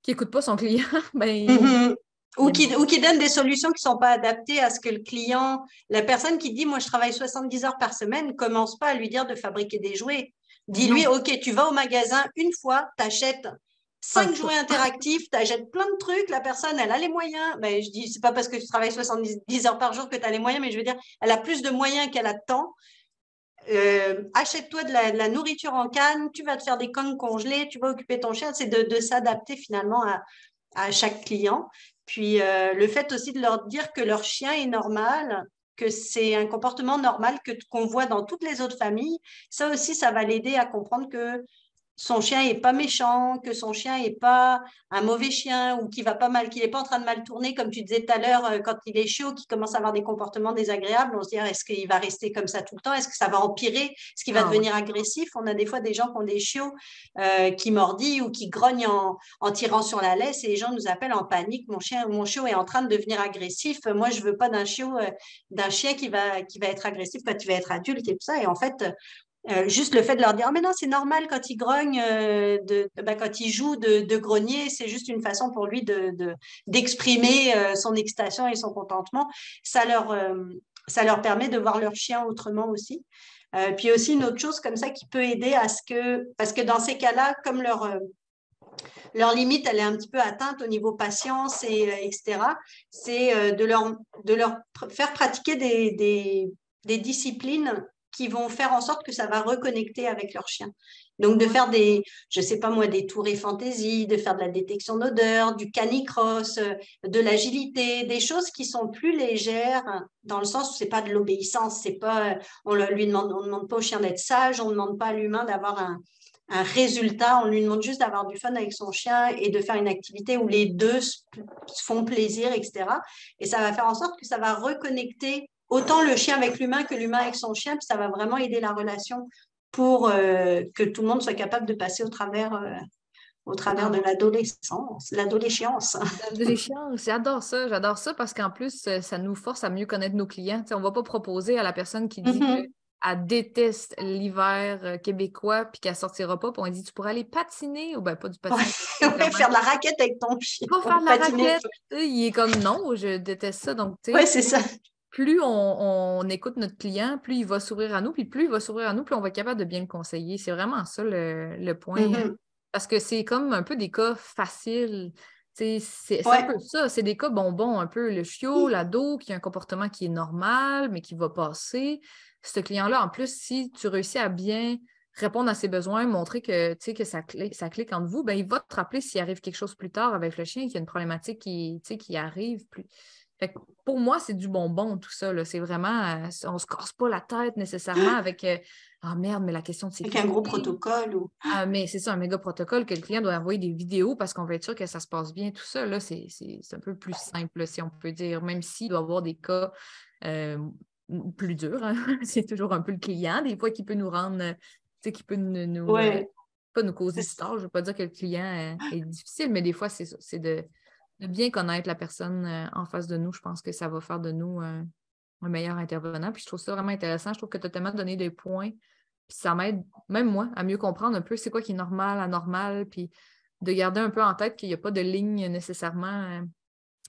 qui n'écoute pas son client, ben, Mhm. il aime pas. Ou qui donne des solutions qui ne sont pas adaptées à ce que le client, la personne qui dit, moi, je travaille 70 heures par semaine, commence pas à lui dire de fabriquer des jouets. Dis-lui, Non, OK, tu vas au magasin une fois, tu achètes un 5 chat. jouets interactifs, tu achètes plein de trucs, la personne, elle a les moyens. Ben, je dis, c'est pas parce que tu travailles 70 heures par jour que tu as les moyens, mais je veux dire, elle a plus de moyens qu'elle a de temps. Achète-toi de la nourriture en canne, tu vas te faire des cannes congelées, tu vas occuper ton chien. C'est de s'adapter finalement à chaque client. Puis le fait aussi de leur dire que leur chien est normal, que c'est un comportement normal qu'on voit dans toutes les autres familles, ça aussi, ça va l'aider à comprendre que son chien est pas méchant, que son chien est pas un mauvais chien ou qu'il va pas mal, qu'il est pas en train de mal tourner, comme tu disais tout à l'heure, quand il est chaud, qu'il commence à avoir des comportements désagréables, on se dit, est-ce qu'il va rester comme ça tout le temps? Est-ce que ça va empirer? Est-ce qu'il va Ah ouais. devenir agressif? On a des fois des gens qui ont des chiots qui mordillent ou qui grognent en tirant sur la laisse et les gens nous appellent en panique. Mon chiot est en train de devenir agressif. Moi, je veux pas d'un chiot, d'un chien qui va être agressif quand il va être adulte et tout ça. Et en fait, juste le fait de leur dire, oh, mais non, c'est normal quand il grogne, quand il joue de grogner, c'est juste une façon pour lui d'exprimer son excitation et son contentement. Ça leur, euh, Ça leur permet de voir leur chien autrement aussi. Puis aussi une autre chose comme ça qui peut aider à ce que, parce que dans ces cas-là, comme leur limite, elle est un petit peu atteinte au niveau patience etc., c'est de leur faire pratiquer des disciplines qui vont faire en sorte que ça va reconnecter avec leur chien. Donc, de Ouais. faire je sais pas moi, des tours et fantaisie, de faire de la détection d'odeur, du canicross, de l'agilité, des choses qui sont plus légères dans le sens où c'est pas de l'obéissance, c'est pas, on ne demande pas au chien d'être sage, on ne demande pas à l'humain d'avoir un résultat. On lui demande juste d'avoir du fun avec son chien et de faire une activité où les deux se font plaisir, etc. Et ça va faire en sorte que ça va reconnecter autant le chien avec l'humain que l'humain avec son chien, puis ça va vraiment aider la relation pour que tout le monde soit capable de passer au travers de l'adolescence. L'adolescence, j'adore ça parce qu'en plus, ça nous force à mieux connaître nos clients. T'sais, on ne va pas proposer à la personne qui dit qu'elle déteste l'hiver québécois puis qu'elle ne sortira pas, puis on dit tu pourrais aller patiner ou bien pas du patinage. Ouais, faire de la raquette avec ton chien. Pas faire de la raquette. Il est comme non, je déteste ça. Donc, tu sais, c'est ça. plus on écoute notre client, plus il va s'ouvrir à nous, puis plus il va s'ouvrir à nous, plus on va être capable de bien le conseiller. C'est vraiment ça le point. Parce que c'est comme un peu des cas faciles. C'est un peu ça. C'est des cas bonbons, un peu le chiot, l'ado qui a un comportement qui est normal, mais qui va passer. Ce client-là, en plus, si tu réussis à bien répondre à ses besoins, montrer que ça clique entre vous, ben, il va te rappeler s'il arrive quelque chose plus tard avec le chien, qu'il y a une problématique qui arrive plus. Fait que pour moi, c'est du bonbon, tout ça. C'est vraiment, on ne se casse pas la tête nécessairement avec ah merde, mais la question de sécurité. Avec un gros protocole. Mais c'est ça, un méga protocole que le client doit envoyer des vidéos parce qu'on veut être sûr que ça se passe bien. Tout ça, là, c'est un peu plus simple, si on peut dire, même s'il doit y avoir des cas plus durs. Hein. C'est toujours un peu le client, des fois, qui peut nous rendre, qui peut pas nous causer du tort. Je ne veux pas dire que le client est difficile, mais des fois, c'est de bien connaître la personne en face de nous. Je pense que ça va faire de nous un meilleur intervenant. Puis je trouve ça vraiment intéressant. Je trouve que tu as tellement donné des points. Puis ça m'aide, même moi, à mieux comprendre un peu c'est quoi qui est normal, anormal, puis de garder un peu en tête qu'il n'y a pas de ligne nécessairement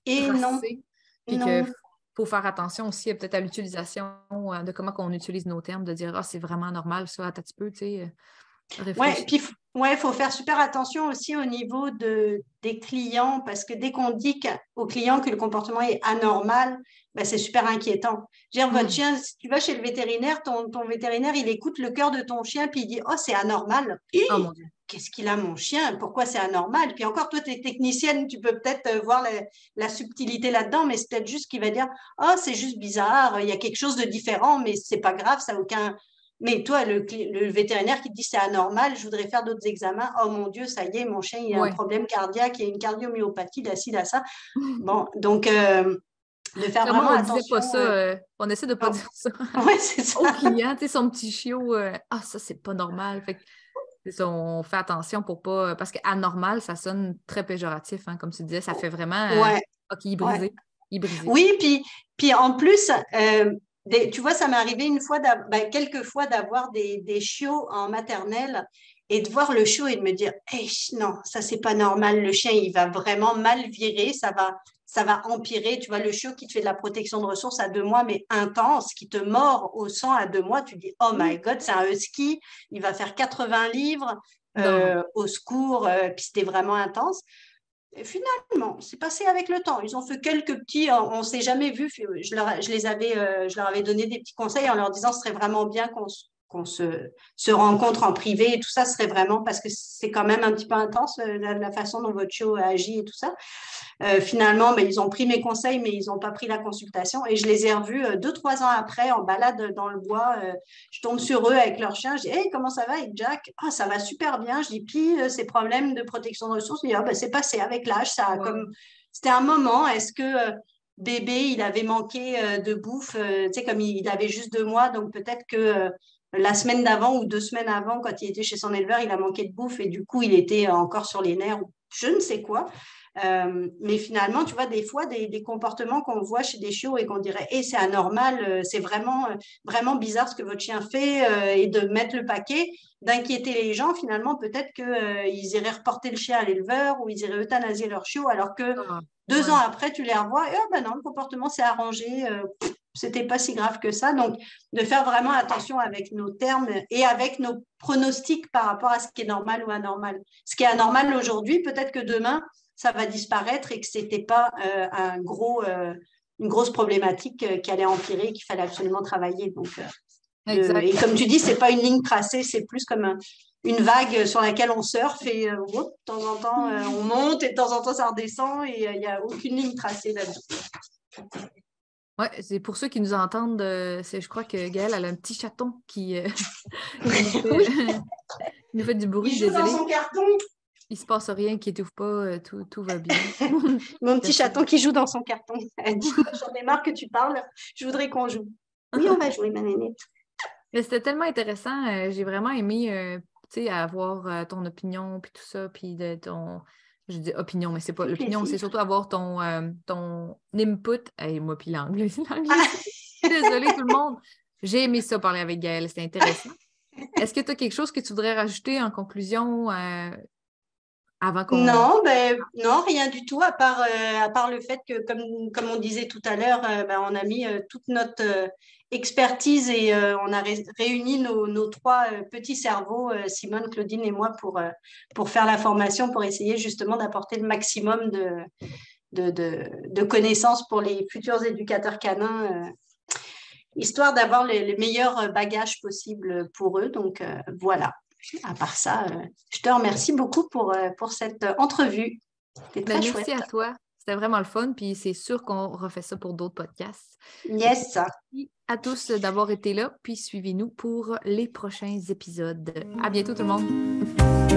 tracée. Puis qu'il faut faire attention aussi peut-être à l'utilisation de comment on utilise nos termes, de dire « Ah, c'est vraiment normal, ça, un petit peu, tu sais. » Oui, puis il faut faire super attention aussi au niveau des clients, parce que dès qu'on dit aux clients que le comportement est anormal, ben, c'est super inquiétant. Je veux dire, votre chien, si tu vas chez le vétérinaire, ton vétérinaire, il écoute le cœur de ton chien, puis il dit « Oh, c'est anormal. » Oh mon Dieu. Qu'est-ce qu'il a, mon chien? Pourquoi c'est anormal? Puis encore, toi, tu es technicienne, tu peux peut-être voir la subtilité là-dedans, mais c'est peut-être juste qu'il va dire « Oh, c'est juste bizarre, il y a quelque chose de différent, mais c'est pas grave, ça n'a aucun... » Mais toi, le vétérinaire qui te dit c'est anormal, je voudrais faire d'autres examens. Oh mon Dieu, ça y est, mon chien, il a un problème cardiaque, il a une cardiomyopathie, d'acide à ça. Bon, donc, de faire vraiment attention. Disait pas ça, on essaie de ne pas dire ça. Oui, c'est ça. Au client, tu sais, son petit chiot, ah, ça, c'est pas normal. Fait que, ça, on fait attention pour pas. Parce qu'anormal, ça sonne très péjoratif, hein, comme tu disais, ça fait vraiment. OK, il est brisé. Il est brisé. Oui, puis en plus, tu vois, ça m'est arrivé quelques fois d'avoir des chiots en maternelle et de voir le chiot et de me dire hey, non, ça c'est pas normal, le chien il va vraiment mal virer, ça va empirer. Tu vois, le chiot qui te fait de la protection de ressources à 2 mois, mais intense, qui te mord au sang à 2 mois, tu dis oh my god, c'est un husky, il va faire 80 livres, au secours, puis c'était vraiment intense. Et finalement, c'est passé avec le temps. Ils ont fait quelques petits, on ne s'est jamais vu. Je leur avais donné des petits conseils en leur disant ce serait vraiment bien qu'on se rencontre en privé et tout ça serait vraiment, parce que c'est quand même un petit peu intense la façon dont votre chiot agit et tout ça. Finalement, ils ont pris mes conseils, mais ils n'ont pas pris la consultation. Et je les ai revus 2-3 ans après en balade dans le bois. Je tombe sur eux avec leur chien. Je dis hey, comment ça va avec Jack? Ah, ça va super bien. Je dis puis ces problèmes de protection de ressources. Je dis c'est passé avec l'âge. Ça a c'était un moment. Est-ce que bébé, il avait manqué de bouffe, tu sais, comme il avait juste 2 mois, donc peut-être que la semaine d'avant ou 2 semaines avant, quand il était chez son éleveur, il a manqué de bouffe et du coup, il était encore sur les nerfs, je ne sais quoi. Mais finalement, tu vois, des fois, des comportements qu'on voit chez des chiots et qu'on dirait hey, c'est anormal, c'est vraiment, vraiment bizarre ce que votre chien fait, et de mettre le paquet, d'inquiéter les gens, finalement, peut-être qu'ils iraient reporter le chien à l'éleveur ou ils iraient euthanasier leur chiot, alors que 2 ans après, tu les revois et non, le comportement s'est arrangé, c'était pas si grave que ça. Donc, de faire vraiment attention avec nos termes et avec nos pronostics par rapport à ce qui est normal ou anormal. Ce qui est anormal aujourd'hui, peut-être que demain, ça va disparaître et que ce n'était pas une grosse problématique qui allait empirer et qu'il fallait absolument travailler. Donc, et comme tu dis, ce n'est pas une ligne tracée, c'est plus comme une vague sur laquelle on surfe et de temps en temps, on monte et de temps en temps, ça redescend et il n'y a aucune ligne tracée là-dedans. Oui, c'est pour ceux qui nous entendent, je crois que Gaëlle, elle a un petit chaton qui Il nous fait du bruit, Il joue désolé. dans son carton. Il se passe rien, inquiétez-vous pas, tout va bien. Mon petit chaton qui joue dans son carton. Dis-moi, j'en ai marre que tu parles. Je voudrais qu'on joue. Oui, on va jouer, ma nénette. Mais c'était tellement intéressant. J'ai vraiment aimé, tu sais, avoir ton opinion, puis tout ça, puis de ton... Je dis opinion, mais c'est pas l'opinion, c'est surtout avoir ton input. Hey, moi, puis l'anglais. Désolée, tout le monde. J'ai aimé ça, parler avec Gaëlle. C'était intéressant. Est-ce que tu as quelque chose que tu voudrais rajouter en conclusion avant qu'on... Non, rien du tout, à part le fait que, comme on disait tout à l'heure, on a mis toute notre expertise et on a réuni nos trois petits cerveaux, Simone, Claudine et moi, pour faire la formation, pour essayer justement d'apporter le maximum de connaissances pour les futurs éducateurs canins, histoire d'avoir les meilleurs bagages possibles pour eux. Donc, voilà. À part ça, je te remercie beaucoup pour cette entrevue. C'était très chouette. Merci à toi. C'était vraiment le fun, puis c'est sûr qu'on refait ça pour d'autres podcasts. Yes. Merci à tous d'avoir été là, puis suivez-nous pour les prochains épisodes. À bientôt tout le monde.